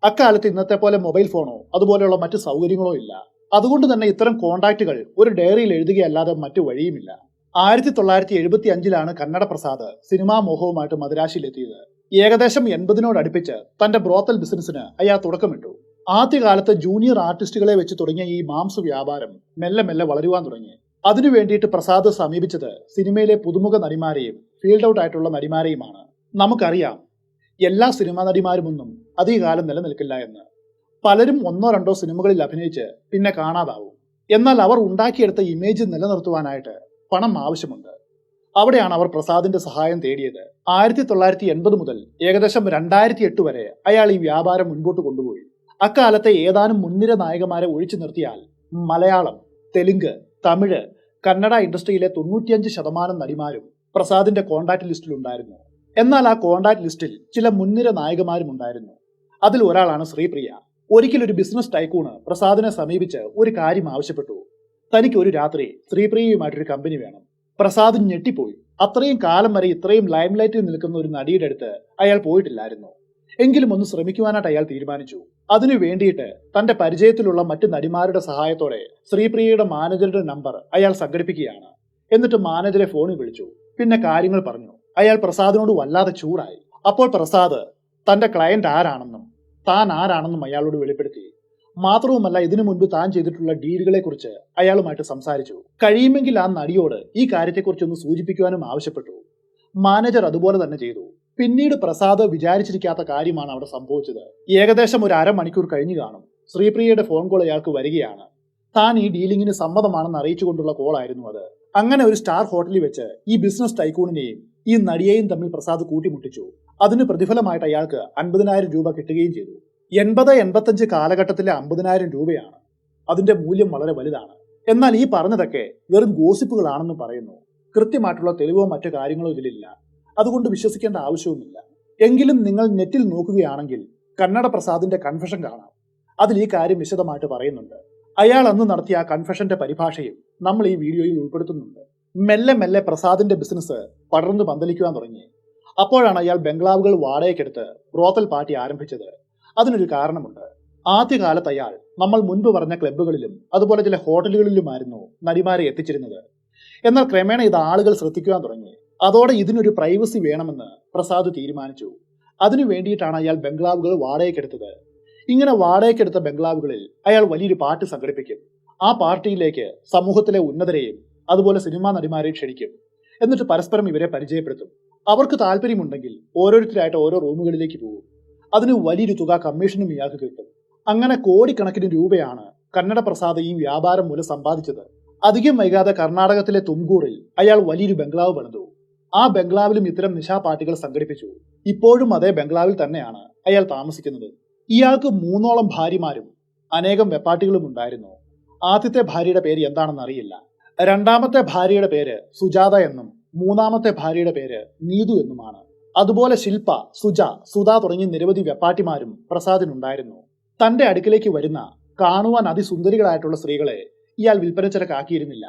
Speaker 1: അക്കാലത്ത് ഇന്നത്തെ പോലെ മൊബൈൽ ഫോണോ അതുപോലെയുള്ള മറ്റു സൗകര്യങ്ങളോ ഇല്ല. അതുകൊണ്ട് തന്നെ ഇത്തരം കോണ്ടാക്റ്റുകൾ ഒരു ഡയറിയിൽ എഴുതുകയല്ലാതെ മറ്റു വഴിയുമില്ല. 1975 കന്നഡ പ്രസാദ് സിനിമാ മോഹവുമായിട്ട് മദിരാശിയിലെത്തിയത്. ഏകദേശം 80നോടടുപ്പിച്ച് തന്റെ ബ്രോത്തൽ ബിസിനസ്സിന് അയാൾ തുടക്കമിട്ടു. ആദ്യകാലത്ത് ജൂനിയർ ആർട്ടിസ്റ്റുകളെ വെച്ച് തുടങ്ങിയ ഈ മാംസ വ്യാപാരം മെല്ലെ മെല്ലെ വളരുവാൻ തുടങ്ങി. അതിനു വേണ്ടിയിട്ട് പ്രസാദ് സമീപിച്ചത് സിനിമയിലെ പുതുമുഖ നടിമാരെയും ഫീൽഡ് ഔട്ട് ആയിട്ടുള്ള നടിമാരെയുമാണ്. നമുക്കറിയാം, എല്ലാ സിനിമാ നടിമാരുമൊന്നും അധികകാലം നിലനിൽക്കില്ല എന്ന്. പലരും 1-2 സിനിമകളിൽ അഭിനയിച്ച് പിന്നെ കാണാതാവും. എന്നാൽ അവർ ഉണ്ടാക്കിയെടുത്ത ഇമേജ് നിലനിർത്തുവാനായിട്ട് പണം ആവശ്യമുണ്ട്. അവിടെയാണ് അവർ പ്രസാദിന്റെ സഹായം തേടിയത്. 1980 മുതൽ ഏകദേശം 2008 വരെ അയാൾ ഈ വ്യാപാരം മുൻപോട്ട് കൊണ്ടുപോയി. അക്കാലത്തെ ഏതാനും മുൻനിര നായകന്മാരെ ഒഴിച്ചു നിർത്തിയാൽ മലയാളം, തെലുങ്ക്, തമിഴ്, കന്നഡ ഇൻഡസ്ട്രിയിലെ 95% നടിമാരും പ്രസാദിന്റെ കോണ്ടാക്ട് ലിസ്റ്റിൽ ഉണ്ടായിരുന്നു. എന്നാൽ ആ കോണ്ടാക്ട് ലിസ്റ്റിൽ ചില മുൻനിര നായകന്മാരും ഉണ്ടായിരുന്നു. അതിൽ ഒരാളാണ് ശ്രീപ്രിയ. ഒരിക്കലൊരു ബിസിനസ് ടൈക്കൂണ് പ്രസാദിനെ സമീപിച്ച് ഒരു കാര്യം ആവശ്യപ്പെട്ടു. തനിക്ക് ഒരു രാത്രി ശ്രീപ്രിയയുമായിട്ടൊരു കമ്പനി വേണം. പ്രസാദ് ഞെട്ടിപ്പോയി. അത്രയും കാലം വരെ ഇത്രയും ലൈംലൈറ്റിൽ നിൽക്കുന്ന ഒരു നടിയുടെ അടുത്ത് അയാൾ പോയിട്ടില്ലായിരുന്നു. എങ്കിലും ഒന്ന് ശ്രമിക്കുവാനായിട്ട് അയാൾ തീരുമാനിച്ചു. അതിനു വേണ്ടിയിട്ട് തന്റെ പരിചയത്തിലുള്ള മറ്റു നടിമാരുടെ സഹായത്തോടെ ശ്രീപ്രിയയുടെ മാനേജറുടെ നമ്പർ അയാൾ സംഘടിപ്പിക്കുകയാണ്. എന്നിട്ട് മാനേജറെ ഫോണിൽ വിളിച്ചു. പിന്നെ കാര്യങ്ങൾ പറഞ്ഞു. അയാൾ പ്രസാദിനോട് വല്ലാതെ ചൂടായി. അപ്പോൾ പ്രസാദ് തന്റെ ക്ലയന്റ് ആരാണെന്നും താൻ ആരാണെന്നും അയാളോട് വെളിപ്പെടുത്തി. മാത്രവുമല്ല, ഇതിനു മുൻപ് താൻ ചെയ്തിട്ടുള്ള ഡീലുകളെ കുറിച്ച് അയാളുമായിട്ട് സംസാരിച്ചു. കഴിയുമെങ്കിൽ ആ നടിയോട് ഈ കാര്യത്തെക്കുറിച്ച് ഒന്ന് സൂചിപ്പിക്കുവാനും ആവശ്യപ്പെട്ടു. മാനേജർ അതുപോലെ തന്നെ ചെയ്തു. പിന്നീട് പ്രസാദ് വിചാരിച്ചിരിക്കാത്ത കാര്യമാണ് അവിടെ സംഭവിച്ചത്. ഏകദേശം ഒരു അരമണിക്കൂർ കഴിഞ്ഞു കാണും. ശ്രീപ്രിയയുടെ ഫോൺ കോൾ അയാൾക്ക് വരികയാണ്. താൻ ഈ ഡീലിങ്ങിന് സമ്മതമാണെന്ന് അറിയിച്ചുകൊണ്ടുള്ള കോളായിരുന്നു അത്. അങ്ങനെ ഒരു സ്റ്റാർ ഹോട്ടലിൽ വെച്ച് ഈ ബിസിനസ് ടൈക്കൂണിനെയും ഈ നടിയെയും തമ്മിൽ പ്രസാദ് കൂട്ടിമുട്ടിച്ചു. അതിന് പ്രതിഫലമായിട്ട് അയാൾക്ക് 50,000 രൂപ കിട്ടുകയും ചെയ്തു. 80-85 കാലഘട്ടത്തിലെ 50,000 രൂപയാണ്. അതിന്റെ മൂല്യം വളരെ വലുതാണ്. എന്നാൽ ഈ പറഞ്ഞതൊക്കെ വെറും ഗോസിപ്പുകളാണെന്ന് പറയുന്നു. കൃത്യമായിട്ടുള്ള തെളിവോ മറ്റു കാര്യങ്ങളോ ഇതിലില്ല. അതുകൊണ്ട് വിശ്വസിക്കേണ്ട ആവശ്യവുമില്ല. എങ്കിലും നിങ്ങൾ നെറ്റിൽ നോക്കുകയാണെങ്കിൽ കന്നഡ പ്രസാദിന്റെ കൺഫെഷൻ കാണാം. അതിൽ ഈ കാര്യം വിശദമായിട്ട് പറയുന്നുണ്ട്. അയാൾ അന്ന് നടത്തിയ ആ കൺഫെഷന്റെ പരിഭാഷയും നമ്മൾ ഈ വീഡിയോയിൽ ഉൾപ്പെടുത്തുന്നുണ്ട്. മെല്ലെ മെല്ലെ പ്രസാദിന്റെ ബിസിനസ് പടർന്നു പന്തലിക്കുവാൻ തുടങ്ങി. അപ്പോഴാണ് അയാൾ ബംഗ്ലാവുകൾ വാടകയ്ക്കെടുത്ത് ബ്രോത്തൽ പാർട്ടി ആരംഭിച്ചത്. അതിനൊരു കാരണമുണ്ട്. ആദ്യകാലത്ത് അയാൾ നമ്മൾ മുൻപ് പറഞ്ഞ ക്ലബ്ബുകളിലും അതുപോലെ ചില ഹോട്ടലുകളിലുമായിരുന്നു നടിമാരെ എത്തിച്ചിരുന്നത്. എന്നാൽ ക്രമേണ ഇത് ആളുകൾ ശ്രദ്ധിക്കുവാൻ തുടങ്ങി. അതോടെ ഇതിനൊരു പ്രൈവസി വേണമെന്ന് പ്രസാദ് തീരുമാനിച്ചു. അതിനു വേണ്ടിയിട്ടാണ് അയാൾ ബംഗ്ലാവുകൾ വാടകയ്ക്കെടുത്തത്. ഇങ്ങനെ വാടകയ്ക്കെടുത്ത ബംഗ്ലാവുകളിൽ അയാൾ വലിയൊരു പാർട്ടി സംഘടിപ്പിക്കും. ആ പാർട്ടിയിലേക്ക് സമൂഹത്തിലെ ഉന്നതരെയും അതുപോലെ സിനിമാ നടിമാരെയും ക്ഷണിക്കും. എന്നിട്ട് പരസ്പരം ഇവരെ പരിചയപ്പെടുത്തും. അവർക്ക് താല്പര്യമുണ്ടെങ്കിൽ ഓരോരുത്തരായിട്ട് ഓരോ റൂമുകളിലേക്ക് പോകും. അതിന് വലിയൊരു തുക കമ്മീഷനും ഇയാൾക്ക് കിട്ടും. അങ്ങനെ കോടിക്കണക്കിന് രൂപയാണ് കന്നഡ പ്രസാദ് ഈ വ്യാപാരം മൂലം സമ്പാദിച്ചത്. അധികം വൈകാതെ കർണാടകത്തിലെ തുംകൂറിൽ അയാൾ വലിയൊരു ബംഗ്ലാവ് പണിതു. ആ ബംഗ്ലാവിലും ഇത്തരം നിശാപാർട്ടികൾ സംഘടിപ്പിച്ചു. ഇപ്പോഴും അതേ ബംഗ്ലാവിൽ തന്നെയാണ് അയാൾ താമസിക്കുന്നത്. ഇയാൾക്ക് 3 ഭാര്യമാരും അനേകം വെപ്പാട്ടികളും ഉണ്ടായിരുന്നു. ആദ്യത്തെ ഭാര്യയുടെ പേര് എന്താണെന്ന് അറിയില്ല. രണ്ടാമത്തെ ഭാര്യയുടെ പേര് സുജാത എന്നും മൂന്നാമത്തെ ഭാര്യയുടെ പേര് നീതു എന്നുമാണ്. അതുപോലെ ശില്പ, സുജ, സുധ തുടങ്ങി നിരവധി വെപ്പാട്ടിമാരും പ്രസാദിനുണ്ടായിരുന്നു. തന്റെ അടുക്കിലേക്ക് വരുന്ന കാണുവാൻ അതിസുന്ദരികളായിട്ടുള്ള സ്ത്രീകളെ ഇയാൾ വിൽപ്പനച്ചരക്കാക്കിയിരുന്നില്ല.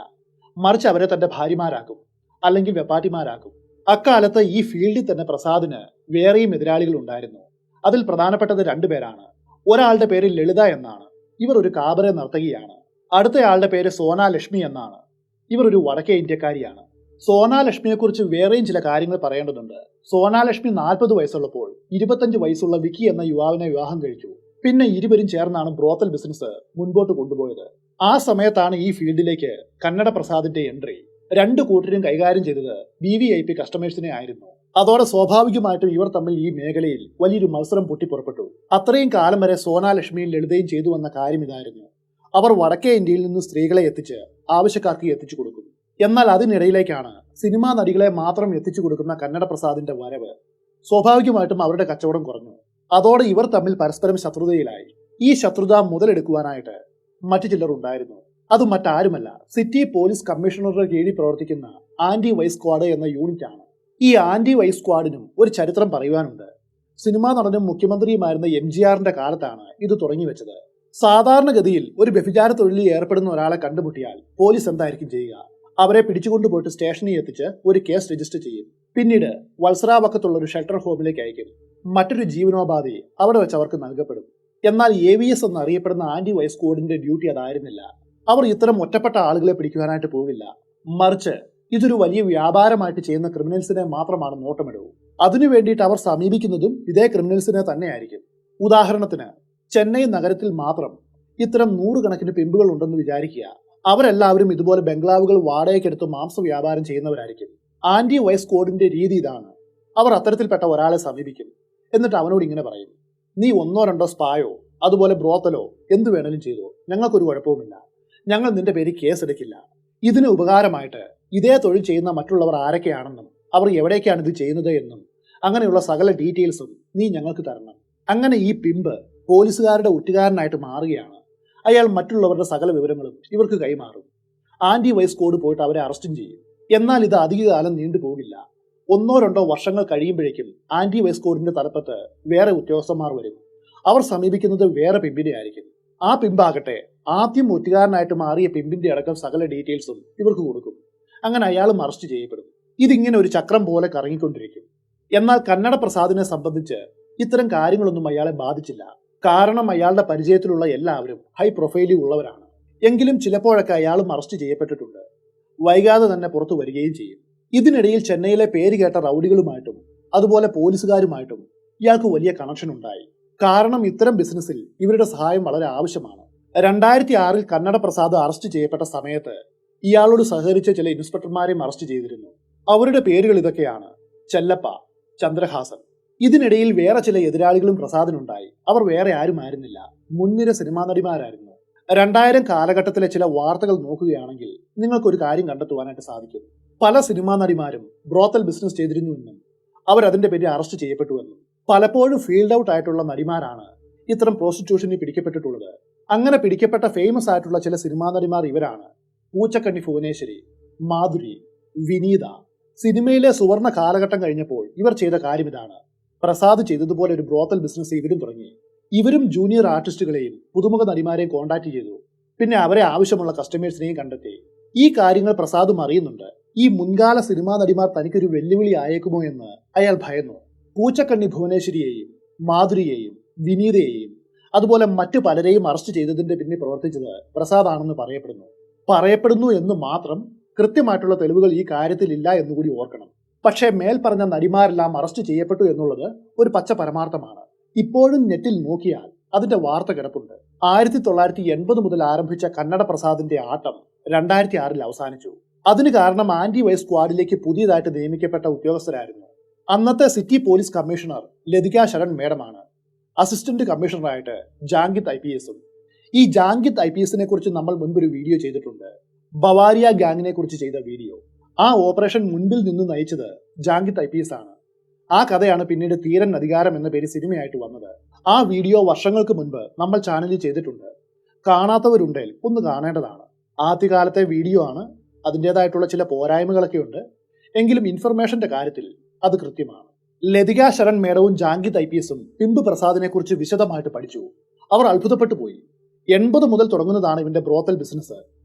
Speaker 1: മറിച്ച് അവരെ തന്റെ ഭാര്യമാരാക്കും, അല്ലെങ്കിൽ വെപ്പാട്ടിമാരാക്കും. അക്കാലത്ത് ഈ ഫീൽഡിൽ തന്നെ പ്രസാദിന് വേറെയും എതിരാളികൾ ഉണ്ടായിരുന്നു. അതിൽ പ്രധാനപ്പെട്ടത് 2 പേരാണ്. ഒരാളുടെ പേര് ലളിത എന്നാണ്. ഇവർ ഒരു കാബറെ നർത്തകിയാണ്. അടുത്തയാളുടെ പേര് സോന ലക്ഷ്മി എന്നാണ്. ഇവർ ഒരു വടക്കേ ഇന്ത്യക്കാരിയാണ്. സോന ലക്ഷ്മിയെക്കുറിച്ച് വേറെയും ചില കാര്യങ്ങൾ പറയേണ്ടതുണ്ട്. സോന ലക്ഷ്മി 40 വയസ്സുള്ളപ്പോൾ 25 വയസ്സുള്ള വിക്കി എന്ന യുവാവിനെ വിവാഹം കഴിച്ചു. പിന്നെ ഇരുവരും ചേർന്നാണ് ബ്രോത്തൽ ബിസിനസ് മുൻപോട്ട് കൊണ്ടുപോയത്. ആ സമയത്താണ് ഈ ഫീൽഡിലേക്ക് കന്നഡ പ്രസാദിന്റെ എൻട്രി. 2 കൂട്ടരും കൈകാര്യം ചെയ്തത് VVIP കസ്റ്റമേഴ്സിനെ ആയിരുന്നു. അതോടെ സ്വാഭാവികമായിട്ടും ഇവർ തമ്മിൽ ഈ മേഖലയിൽ വലിയൊരു മത്സരം പൊട്ടിപ്പുറപ്പെട്ടു. അത്രയും കാലം വരെ സോന ലക്ഷ്മിയും ലളിതയും ചെയ്തു വന്ന കാര്യം ഇതായിരുന്നു. അവർ വടക്കേ ഇന്ത്യയിൽ നിന്ന് സ്ത്രീകളെ എത്തിച്ച് ആവശ്യക്കാർക്ക് എത്തിച്ചു കൊടുക്കും. എന്നാൽ അതിനിടയിലേക്കാണ് സിനിമാ നടികളെ മാത്രം എത്തിച്ചു കൊടുക്കുന്ന കന്നഡ പ്രസാദിന്റെ വരവ്. സ്വാഭാവികമായിട്ടും അവരുടെ കച്ചവടം കുറഞ്ഞു. അതോടെ ഇവർ തമ്മിൽ പരസ്പരം ശത്രുതയിലായി. ഈ ശത്രുത മുതലെടുക്കുവാനായിട്ട് മറ്റു ചിലർ ഉണ്ടായിരുന്നു. അത് മറ്റാരുമല്ല, സിറ്റി പോലീസ് കമ്മീഷണറുടെ കീഴിൽ പ്രവർത്തിക്കുന്ന ആന്റി വൈസ് സ്ക്വാഡ് എന്ന യൂണിറ്റ് ആണ്. ഈ ആന്റി വൈസ് സ്ക്വാഡിനും ഒരു ചരിത്രം പറയുവാനുണ്ട്. സിനിമാ നടനും മുഖ്യമന്ത്രിയുമായിരുന്ന MGRന്റെ കാലത്താണ് ഇത് തുടങ്ങി വെച്ചത്. സാധാരണഗതിയിൽ ഒരു വ്യഭിചാര തൊഴിലിൽ ഏർപ്പെടുന്ന ഒരാളെ കണ്ടുമുട്ടിയാൽ പോലീസ് എന്തായിരിക്കും ചെയ്യുക? അവരെ പിടിച്ചുകൊണ്ടുപോയിട്ട് സ്റ്റേഷനിൽ എത്തിച്ച് ഒരു കേസ് രജിസ്റ്റർ ചെയ്യും. പിന്നീട് വത്സരാവക്കത്തുള്ള ഒരു ഷെൽട്ടർ ഹോമിലേക്ക് അയക്കും. മറ്റൊരു ജീവനോപാധി അവിടെ വെച്ച് അവർക്ക് നൽകപ്പെടും. എന്നാൽ AVS എന്നറിയപ്പെടുന്ന ആന്റി വൈസ് സ്ക്വാഡിന്റെ ഡ്യൂട്ടി അതായിരുന്നില്ല. അവർ ഇത്തരം ഒറ്റപ്പെട്ട ആളുകളെ പിടിക്കുവാനായിട്ട് പോവില്ല. മറിച്ച് ഇതൊരു വലിയ വ്യാപാരമായിട്ട് ചെയ്യുന്ന ക്രിമിനൽസിനെ മാത്രമാണ് നോട്ടമിടൂ. അതിനു വേണ്ടിയിട്ട് അവർ സമീപിക്കുന്നതും ഇതേ ക്രിമിനൽസിനെ തന്നെയായിരിക്കും. ഉദാഹരണത്തിന്, ചെന്നൈ നഗരത്തിൽ മാത്രം ഇത്തരം 100 കണക്കിന് പിമ്പുകൾ ഉണ്ടെന്ന് വിചാരിക്കുക. അവരെല്ലാവരും ഇതുപോലെ ബംഗ്ലാവുകൾ വാടകയ്ക്കെടുത്ത് മാംസ വ്യാപാരം ചെയ്യുന്നവരായിരിക്കും. ആന്റി വൈസ് സ്ക്വാഡിന്റെ രീതി ഇതാണ്. അവർ അത്തരത്തിൽപ്പെട്ട ഒരാളെ സമീപിക്കും. എന്നിട്ട് അവനോട് ഇങ്ങനെ പറയും: നീ 1-2 സ്പായോ അതുപോലെ ബ്രോത്തലോ എന്തു വേണേലും ചെയ്തോ, ഞങ്ങൾക്കൊരു കുഴപ്പവുമില്ല. ഞങ്ങൾ നിന്റെ പേര് കേസെടുക്കില്ല. ഇതിന് ഉപകാരമായിട്ട് ഇതേ തൊഴിൽ ചെയ്യുന്ന മറ്റുള്ളവർ ആരൊക്കെയാണെന്നും അവർ എവിടേക്കാണ് ഇത് ചെയ്യുന്നത് എന്നും അങ്ങനെയുള്ള സകല ഡീറ്റെയിൽസും നീ ഞങ്ങൾക്ക് തരണം. അങ്ങനെ ഈ പിമ്പ് പോലീസുകാരുടെ ഒറ്റുകാരനായിട്ട് മാറുകയാണ്. അയാൾ മറ്റുള്ളവരുടെ സകല വിവരങ്ങളും ഇവർക്ക് കൈമാറും. ആന്റി വൈസ് സ്ക്വാഡ് പോയിട്ട് അവരെ അറസ്റ്റും ചെയ്യും. എന്നാൽ ഇത് അധികകാലം നീണ്ടുപോകില്ല. 1-2 വർഷങ്ങൾ കഴിയുമ്പോഴേക്കും ആന്റി വൈസ് സ്ക്വാഡിന്റെ തലപ്പത്ത് വേറെ ഉദ്യോഗസ്ഥന്മാർ വരും. അവർ സമീപിക്കുന്നത് വേറെ പിമ്പിനെ ആയിരിക്കും. ആ പിമ്പാകട്ടെ ആദ്യം ഒറ്റുകാരനായിട്ട് മാറിയ പിമ്പിന്റെ അടക്കം സകല ഡീറ്റെയിൽസും ഇവർക്ക് കൊടുക്കും. അങ്ങനെ അയാളും അറസ്റ്റ് ചെയ്യപ്പെടും. ഇതിങ്ങനെ ഒരു ചക്രം പോലെ കറങ്ങിക്കൊണ്ടിരിക്കും. എന്നാൽ കന്നഡ പ്രസാദിനെ സംബന്ധിച്ച് ഇത്തരം കാര്യങ്ങളൊന്നും അയാളെ ബാധിച്ചില്ല. കാരണം അയാളുടെ പരിചയത്തിലുള്ള എല്ലാവരും ഹൈ പ്രൊഫൈലിൽ ഉള്ളവരാണ്. എങ്കിലും ചിലപ്പോഴൊക്കെ അയാളും അറസ്റ്റ് ചെയ്യപ്പെട്ടിട്ടുണ്ട്. വൈകാതെ തന്നെ പുറത്തു വരികയും ചെയ്യും. ഇതിനിടയിൽ ചെന്നൈയിലെ പേര് കേട്ട റൗഡികളുമായിട്ടും അതുപോലെ പോലീസുകാരുമായിട്ടും ഇയാൾക്ക് വലിയ കണക്ഷൻ ഉണ്ടായി. കാരണം ഇത്തരം ബിസിനസ്സിൽ ഇവരുടെ സഹായം വളരെ ആവശ്യമാണ്. 2006 കന്നഡ പ്രസാദ് അറസ്റ്റ് ചെയ്യപ്പെട്ട സമയത്ത് ഇയാളോട് സഹകരിച്ച ചില ഇൻസ്പെക്ടർമാരെയും അറസ്റ്റ് ചെയ്തിരുന്നു. അവരുടെ പേരുകൾ ഇതൊക്കെയാണ്: ചെല്ലപ്പ, ചന്ദ്രഹാസൻ. ഇതിനിടയിൽ വേറെ ചില എതിരാളികളും പ്രസാദിനുണ്ടായി. അവർ വേറെ ആരുമായിരുന്നില്ല, മുൻനിര സിനിമാ നടിമാരായിരുന്നു. 2000 കാലഘട്ടത്തിലെ ചില വാർത്തകൾ നോക്കുകയാണെങ്കിൽ നിങ്ങൾക്കൊരു കാര്യം കണ്ടെത്തുവാനായിട്ട് സാധിക്കും. പല സിനിമാ നടിമാരും ബ്രോത്തൽ ബിസിനസ് ചെയ്തിരുന്നുവെന്നും അവരതിന്റെ പേരിൽ അറസ്റ്റ് ചെയ്യപ്പെട്ടുവെന്നും. പലപ്പോഴും ഫീൽഡ് ഔട്ട് ആയിട്ടുള്ള നടിമാരാണ് ഇത്തരം പ്രോസ്റ്റിറ്റ്യൂഷനിൽ പിടിക്കപ്പെട്ടിട്ടുള്ളത്. അങ്ങനെ പിടിക്കപ്പെട്ട ഫേമസ് ആയിട്ടുള്ള ചില സിനിമാ നടിമാർ ഇവരാണ്: പൂച്ചക്കണ്ണി ഭുവനേശ്വരി, മാധുരി, വിനീത. സിനിമയിലെ സുവർണ കാലഘട്ടം കഴിഞ്ഞപ്പോൾ ഇവർ ചെയ്ത കാര്യം ഇതാണ്: പ്രസാദ് ചെയ്തതുപോലെ ഒരു ബ്രോത്തൽ ബിസിനസ് ഇവരും തുടങ്ങി. ഇവരും ജൂനിയർ ആർട്ടിസ്റ്റുകളെയും പുതുമുഖ നടിമാരെയും കോൺടാക്ട് ചെയ്തു. പിന്നെ അവരെ ആവശ്യമുള്ള കസ്റ്റമേഴ്സിനെയും കണ്ടെത്തി. ഈ കാര്യങ്ങൾ പ്രസാദും അറിയുന്നുണ്ട്. ഈ മുൻകാല സിനിമാ നടിമാർ തനിക്കൊരു വെല്ലുവിളി ആയേക്കുമോ എന്ന് അയാൾ ഭയന്നു. പൂച്ചക്കണ്ണി ഭുവനേശ്വരിയെയും മാധുരിയെയും വിനീതയെയും അതുപോലെ മറ്റു പലരെയും അറസ്റ്റ് ചെയ്തതിന്റെ പിന്നിൽ പ്രവർത്തിച്ചത് പ്രസാദാണെന്ന് പറയപ്പെടുന്നു എന്ന് മാത്രം. കൃത്യമായിട്ടുള്ള തെളിവുകൾ ഈ കാര്യത്തിൽ ഇല്ല എന്നുകൂടി ഓർക്കണം. പക്ഷേ മേൽപ്പറഞ്ഞ നടിമാരെല്ലാം അറസ്റ്റ് ചെയ്യപ്പെട്ടു എന്നുള്ളത് ഒരു പച്ച പരമാർത്ഥമാണ്. ഇപ്പോഴും നെറ്റിൽ നോക്കിയാൽ അതിന്റെ വാർത്ത കിടപ്പുണ്ട്. 1980 മുതൽ ആരംഭിച്ച കന്നഡ പ്രസാദിന്റെ ആട്ടം 2006 അവസാനിച്ചു. അതിന് കാരണം ആന്റി വൈസ് സ്ക്വാഡിലേക്ക് പുതിയതായിട്ട് നിയമിക്കപ്പെട്ട ഉദ്യോഗസ്ഥരായിരുന്നു. അന്നത്തെ city police commissioner Lathika Sharan മേഡമാണ്. അസിസ്റ്റന്റ് കമ്മീഷണറായിട്ട് ജാങ്കിത് IPSഉം. ഈ ജാങ്കിത് IPSനെ കുറിച്ച് നമ്മൾ മുൻപൊരു വീഡിയോ ചെയ്തിട്ടുണ്ട്, ബവാരിയ ഗാങ്ങിനെ കുറിച്ച് ചെയ്ത വീഡിയോ. ആ ഓപ്പറേഷൻ മുൻപിൽ നിന്ന് നയിച്ചത് ജാങ്കിത് IPS ആണ്. ആ കഥയാണ് പിന്നീട് തീരൻ അധികാരം എന്ന പേര് സിനിമയായിട്ട് വന്നത്. ആ വീഡിയോ വർഷങ്ങൾക്ക് മുൻപ് നമ്മൾ ചാനലിൽ ചെയ്തിട്ടുണ്ട്. കാണാത്തവരുണ്ടെങ്കിൽ ഒന്ന് കാണേണ്ടതാണ്. ആദ്യകാലത്തെ വീഡിയോ ആണ്, അതിൻ്റെതായിട്ടുള്ള ചില പോരായ്മകളൊക്കെ ഉണ്ട്. എങ്കിലും ഇൻഫർമേഷന്റെ കാര്യത്തിൽ അത് കൃത്യമാണ്. ലതിക ശരൺ മേഡവും ജാങ്കിത് IPSഉം പിമ്പ് പ്രസാദിനെ കുറിച്ച് വിശദമായിട്ട് പഠിച്ചു. അവർ അത്ഭുതപ്പെട്ടു പോയി. 80 മുതൽ തുടങ്ങുന്നതാണ് ഇവന്റെ ബ്രോത്തൽ ബിസിനസ്.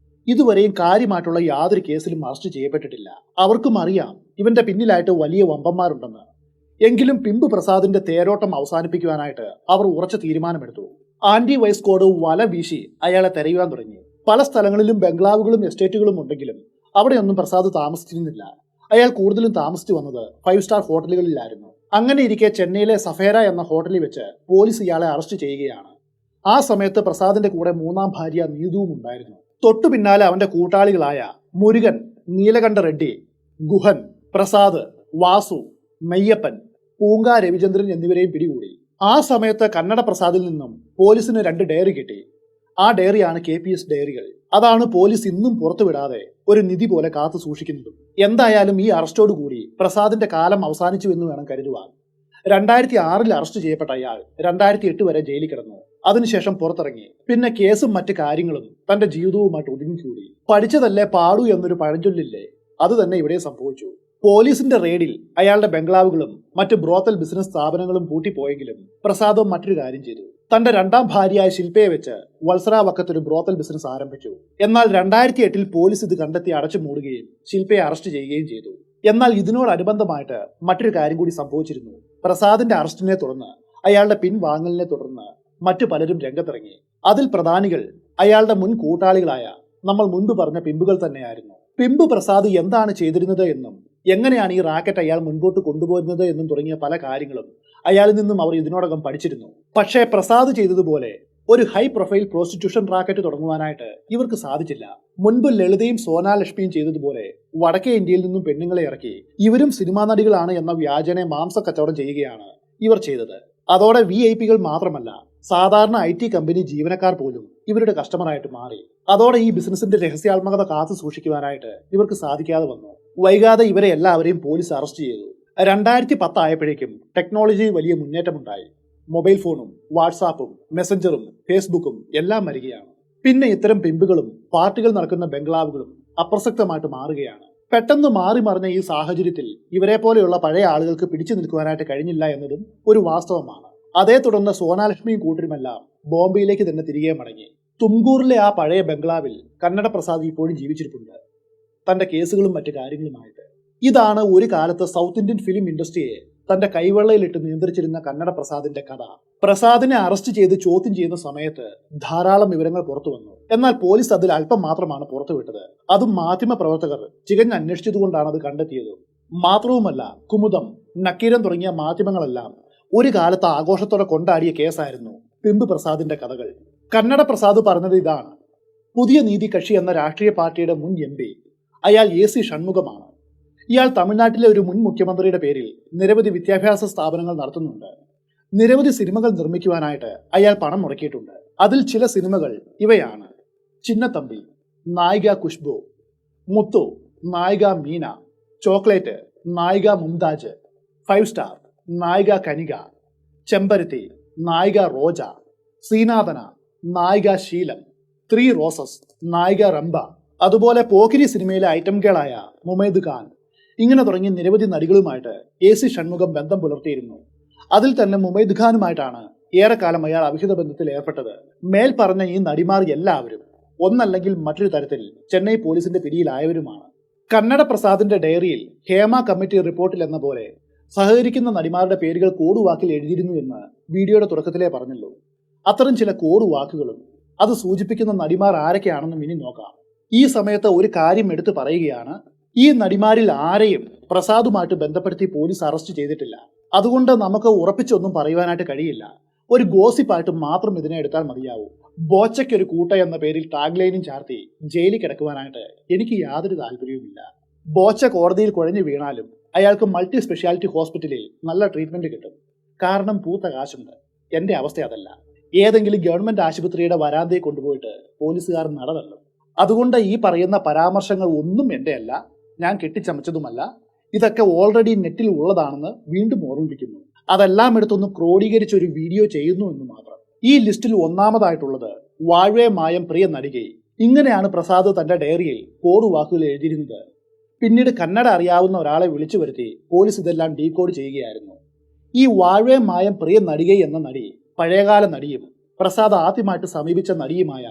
Speaker 1: ഇതുവരെയും കാര്യമായിട്ടുള്ള യാതൊരു കേസിലും അറസ്റ്റ് ചെയ്യപ്പെട്ടിട്ടില്ല. അവർക്കും അറിയാം ഇവന്റെ പിന്നിലായിട്ട് വലിയ വമ്പന്മാരുണ്ടെന്ന്. എങ്കിലും പിമ്പ് പ്രസാദിന്റെ തേരോട്ടം അവസാനിപ്പിക്കുവാനായിട്ട് അവർ ഉറച്ച തീരുമാനമെടുത്തു. ആന്റി വൈസ് സ്ക്വാഡ് വല വീശി അയാളെ തെരയുവാൻ തുടങ്ങി. പല സ്ഥലങ്ങളിലും ബംഗ്ലാവുകളും എസ്റ്റേറ്റുകളും ഉണ്ടെങ്കിലും അവിടെയൊന്നും പ്രസാദ് താമസിച്ചിരുന്നില്ല. അയാൾ കൂടുതലും താമസിച്ചു വന്നത് 5 സ്റ്റാർ ഹോട്ടലുകളിലായിരുന്നു. അങ്ങനെ ഇരിക്കെ ചെന്നൈയിലെ സഫേര എന്ന ഹോട്ടലിൽ വെച്ച് പോലീസ് ഇയാളെ അറസ്റ്റ് ചെയ്യുകയാണ്. ആ സമയത്ത് പ്രസാദിന്റെ കൂടെ മൂന്നാം ഭാര്യ നീതുവും ഉണ്ടായിരുന്നു. തൊട്ടു പിന്നാലെ അവന്റെ കൂട്ടാളികളായ മുരുകൻ, നീലകണ്ഠ റെഡ്ഡി, ഗുഹൻ, പ്രസാദ്, വാസു, മെയ്യപ്പൻ, പൂങ്ക രവിചന്ദ്രൻ എന്നിവരെയും പിടികൂടി. ആ സമയത്ത് കന്നഡ പ്രസാദിൽ നിന്നും പോലീസിന് 2 ഡയറി കിട്ടി. ആ ഡയറിയാണ് KPS ഡയറികൾ. അതാണ് പോലീസ് ഇന്നും പുറത്തുവിടാതെ ഒരു നിധി പോലെ കാത്തു സൂക്ഷിക്കുന്നതും. എന്തായാലും ഈ അറസ്റ്റോടുകൂടി പ്രസാദിന്റെ കാലം അവസാനിച്ചു എന്ന് വേണം കരുതുവാൻ. 2006 അറസ്റ്റ് ചെയ്യപ്പെട്ട അയാൾ 2008 വരെ ജയിലിൽ കിടന്നു. അതിനുശേഷം പുറത്തിറങ്ങി. പിന്നെ കേസും മറ്റു കാര്യങ്ങളും തന്റെ ജീവിതവുമായിട്ട് ഒതുങ്ങിക്കൂടി. പഠിച്ചതല്ലേ പാടൂ എന്നൊരു പഴഞ്ചൊല്ലില്ലേ, അത് തന്നെ ഇവിടെ സംഭവിച്ചു. പോലീസിന്റെ റെയ്ഡിൽ അയാളുടെ ബംഗ്ലാവുകളും മറ്റ് ബ്രോത്തൽ ബിസിനസ് സ്ഥാപനങ്ങളും പൂട്ടിപ്പോയെങ്കിലും പ്രസാദും മറ്റൊരു കാര്യം ചെയ്തു. തന്റെ രണ്ടാം ഭാര്യയായ ശില്പയെ വെച്ച് വത്സര വക്കത്തൊരു ബ്രോത്തൽ ബിസിനസ് ആരംഭിച്ചു. എന്നാൽ 2008 പോലീസ് ഇത് കണ്ടെത്തി അടച്ചു മൂടുകയും ശില്പയെ അറസ്റ്റ് ചെയ്യുകയും ചെയ്തു. എന്നാൽ ഇതിനോടനുബന്ധമായിട്ട് മറ്റൊരു കാര്യം കൂടി സംഭവിച്ചിരുന്നു. പ്രസാദിന്റെ അറസ്റ്റിനെ തുടർന്ന് അയാളുടെ പിൻവാങ്ങലിനെ തുടർന്ന് മറ്റു പലരും രംഗത്തിറങ്ങി. അതിൽ പ്രധാനികൾ അയാളുടെ മുൻ കൂട്ടാളികളായ നമ്മൾ മുൻപ് പറഞ്ഞ പിമ്പുകൾ തന്നെയായിരുന്നു. പിമ്പ് പ്രസാദ് എന്താണ് ചെയ്തിരുന്നത് എന്നും എങ്ങനെയാണ് ഈ റാക്കറ്റ് അയാൾ മുൻപോട്ട് കൊണ്ടുപോയിരുന്നത് എന്നും തുടങ്ങിയ പല കാര്യങ്ങളും അയാളിൽ നിന്നും അവർ ഇതിനോടകം പഠിച്ചിരുന്നു. പക്ഷേ പ്രസാദ് ചെയ്തതുപോലെ ഒരു ഹൈ പ്രൊഫൈൽ പ്രോസ്റ്റിറ്റ്യൂഷൻ റാക്കറ്റ് തുടങ്ങുവാനായിട്ട് ഇവർക്ക് സാധിച്ചില്ല. മുൻപ് ലളിതയും സോനാലക്ഷ്മിയും ചെയ്തതുപോലെ വടക്കേ ഇന്ത്യയിൽ നിന്നും പെണ്ണുങ്ങളെ ഇറക്കി ഇവരും സിനിമാ നടികളാണ് എന്ന വ്യാജനെ മാംസ കച്ചവടം ചെയ്യുകയാണ് ഇവർ ചെയ്തത്. അതോടെ VIP-കൾ മാത്രമല്ല, സാധാരണ IT കമ്പനി ജീവനക്കാർ പോലും ഇവരുടെ കസ്റ്റമറായിട്ട് മാറി. അതോടെ ഈ ബിസിനസിന്റെ രഹസ്യാത്മകത കാത്തു സൂക്ഷിക്കുവാനായിട്ട് ഇവർക്ക് സാധിക്കാതെ വന്നു. വൈകാതെ ഇവരെ എല്ലാവരെയും പോലീസ് അറസ്റ്റ് ചെയ്തു. 2010 ആയപ്പോഴേക്കും ടെക്നോളജിയിൽ വലിയ മുന്നേറ്റമുണ്ടായി. മൊബൈൽ ഫോണും വാട്സാപ്പും മെസ്സഞ്ചറും ഫേസ്ബുക്കും എല്ലാം വരികയാണ്. പിന്നെ ഇത്തരം പിമ്പുകളും പാർട്ടികൾ നടക്കുന്ന ബംഗ്ലാവുകളും അപ്രസക്തമായിട്ട് മാറുകയാണ്. പെട്ടെന്ന് മാറി മറിഞ്ഞ ഈ സാഹചര്യത്തിൽ ഇവരെ പോലെയുള്ള പഴയ ആളുകൾക്ക് പിടിച്ചു നിൽക്കുവാനായിട്ട് കഴിഞ്ഞില്ല എന്നതും ഒരു വാസ്തവമാണ്. അതേ തുടർന്ന് സോനാലക്ഷ്മിയും കൂട്ടരുമെല്ലാം ബോംബെയിലേക്ക് തന്നെ തിരികെ മടങ്ങി. തുംകൂറിലെ ആ പഴയ ബംഗ്ലാവിൽ കന്നഡ പ്രസാദ് ഇപ്പോഴും ജീവിച്ചിരിപ്പുണ്ട്, തന്റെ കേസുകളും മറ്റു കാര്യങ്ങളുമായിട്ട്. ഇതാണ് ഒരു കാലത്ത് സൗത്ത് ഇന്ത്യൻ ഫിലിം ഇൻഡസ്ട്രിയെ തന്റെ കൈവെള്ളയിലിട്ട് നിയന്ത്രിച്ചിരുന്ന കന്നഡ പ്രസാദിന്റെ കഥ. പ്രസാദിനെ അറസ്റ്റ് ചെയ്ത് ചോദ്യം ചെയ്യുന്ന സമയത്ത് ധാരാളം വിവരങ്ങൾ പുറത്തു വന്നു. എന്നാൽ പോലീസ് അതിൽ അല്പം മാത്രമാണ് പുറത്തുവിട്ടത്. അതും മാധ്യമ പ്രവർത്തകർ ചികഞ്ഞ് അന്വേഷിച്ചതുകൊണ്ടാണ് അത് കണ്ടെത്തിയത്. മാത്രവുമല്ല, കുമുദം, നക്കീരൻ തുടങ്ങിയ മാധ്യമങ്ങളെല്ലാം ഒരു കാലത്ത് ആഘോഷത്തോടെ കൊണ്ടാടിയ കേസായിരുന്നു പിമ്പ് പ്രസാദിന്റെ കഥകൾ. കന്നഡ പ്രസാദ് പറഞ്ഞത് ഇതാണ്: പുതിയ നീതി കക്ഷി എന്ന രാഷ്ട്രീയ പാർട്ടിയുടെ മുൻ MP അയാൾ AC ഷൺമുഖമാണ്. ഇയാൾ തമിഴ്നാട്ടിലെ ഒരു മുൻ മുഖ്യമന്ത്രിയുടെ പേരിൽ നിരവധി വിദ്യാഭ്യാസ സ്ഥാപനങ്ങൾ നടത്തുന്നുണ്ട്. നിരവധി സിനിമകൾ നിർമ്മിക്കുവാനായിട്ട് അയാൾ പണം മുടക്കിയിട്ടുണ്ട്. അതിൽ ചില സിനിമകൾ ഇവയാണ്: ചിന്നത്തമ്പി, നായിക ഖുഷ്ബു; മുത്തു, നായിക മീന; ചോക്ലേറ്റ്, നായിക മുംതാജ്; 5 സ്റ്റാർ, നായിക കനിക; ചെമ്പരത്തി, നായിക റോജ; ശ്രീനാഥന, നായിക ശീലം; 3 റോസസ്, നായിക റംബ. അതുപോലെ പോക്കിരി സിനിമയിലെ ഐറ്റം ഗേളായ മുമൈദ് ഖാൻ. ഇങ്ങനെ തുടങ്ങി നിരവധി നടികളുമായിട്ട് AC ഷൺമുഖം ബന്ധം പുലർത്തിയിരുന്നു. അതിൽ തന്നെ മുമൈദ് ഖാനുമായിട്ടാണ് ഏറെക്കാലം അയാൾ അവിഹിത ബന്ധത്തിൽ ഏർപ്പെട്ടത്. മേൽ പറഞ്ഞ ഈ നടിമാർ എല്ലാവരും ഒന്നല്ലെങ്കിൽ മറ്റൊരു തരത്തിൽ ചെന്നൈ പോലീസിന്റെ പിടിയിലായവരുമാണ്. കന്നഡ പ്രസാദിന്റെ ഡയറിയിൽ ഹേമ കമ്മിറ്റി റിപ്പോർട്ടിൽ എന്ന പോലെ സഹകരിക്കുന്ന നടിമാരുടെ പേരുകൾ കോഡ് വാക്കിൽ എഴുതിയിരുന്നു എന്ന് വീഡിയോയുടെ തുടക്കത്തിലേ പറഞ്ഞല്ലോ. അത്തരം ചില കോഡ് വാക്കുകളും അത് സൂചിപ്പിക്കുന്ന നടിമാർ ആരൊക്കെയാണെന്നും ഇനി നോക്കാം. ഈ സമയത്ത് ഒരു കാര്യം എടുത്തു പറയുകയാണ്: ഈ നടിമാരിൽ ആരെയും പ്രസാദുമായിട്ട് ബന്ധപ്പെടുത്തി പോലീസ് അറസ്റ്റ് ചെയ്തിട്ടില്ല. അതുകൊണ്ട് നമുക്ക് ഉറപ്പിച്ചൊന്നും പറയുവാനായിട്ട് കഴിയില്ല. ഒരു ഗോസിപ്പായിട്ട് മാത്രം ഇതിനെ എടുത്താൽ മതിയാവൂ. ബോച്ചയ്ക്കൊരു കൂട്ട എന്ന പേരിൽ ടാഗ്ലൈനും ചാർത്തി ജയിലിൽ കിടക്കുവാനായിട്ട് എനിക്ക് യാതൊരു താല്പര്യവുമില്ല. ബോച്ച കോടതിയിൽ കുഴഞ്ഞു വീണാലും അയാൾക്ക് മൾട്ടി സ്പെഷ്യാലിറ്റി ഹോസ്പിറ്റലിൽ നല്ല ട്രീറ്റ്മെന്റ് കിട്ടും. കാരണം പൂത്ത കാശുണ്ട്. എന്റെ അവസ്ഥ അതല്ല. ഏതെങ്കിലും ഗവൺമെന്റ് ആശുപത്രിയുടെ വരാന്തയെ കൊണ്ടുപോയിട്ട് പോലീസുകാർ നടതള്ളും. അതുകൊണ്ട് ഈ പറയുന്ന പരാമർശങ്ങൾ ഒന്നും എൻ്റെ അല്ല, ഞാൻ കെട്ടിച്ചമച്ചതുമല്ല. ഇതൊക്കെ ഓൾറെഡി നെറ്റിൽ ഉള്ളതാണെന്ന് വീണ്ടും ഓർമ്മിപ്പിക്കുന്നു. അതെല്ലാം എടുത്തൊന്ന് ക്രോഡീകരിച്ച് ഒരു വീഡിയോ ചെയ്യുന്നു എന്ന് മാത്രം. ഈ ലിസ്റ്റിൽ ഒന്നാമതായിട്ടുള്ളത് വാഴ്വേ മായം പ്രിയ നടികൈ. ഇങ്ങനെയാണ് പ്രസാദ് തന്റെ ഡയറിയിൽ കോഡ് വാക്കുകൾ എഴുതിയിരുന്നത്. പിന്നീട് കന്നഡ അറിയാവുന്ന ഒരാളെ വിളിച്ചു വരുത്തി പോലീസ് ഇതെല്ലാം ഡീകോഡ് ചെയ്യുകയായിരുന്നു. ഈ വാഴ്വേ മായം പ്രിയ നടികൈ എന്ന നടി പഴയകാല നടിയും പ്രസാദ് ആദ്യമായിട്ട് സമീപിച്ച നടിയുമായ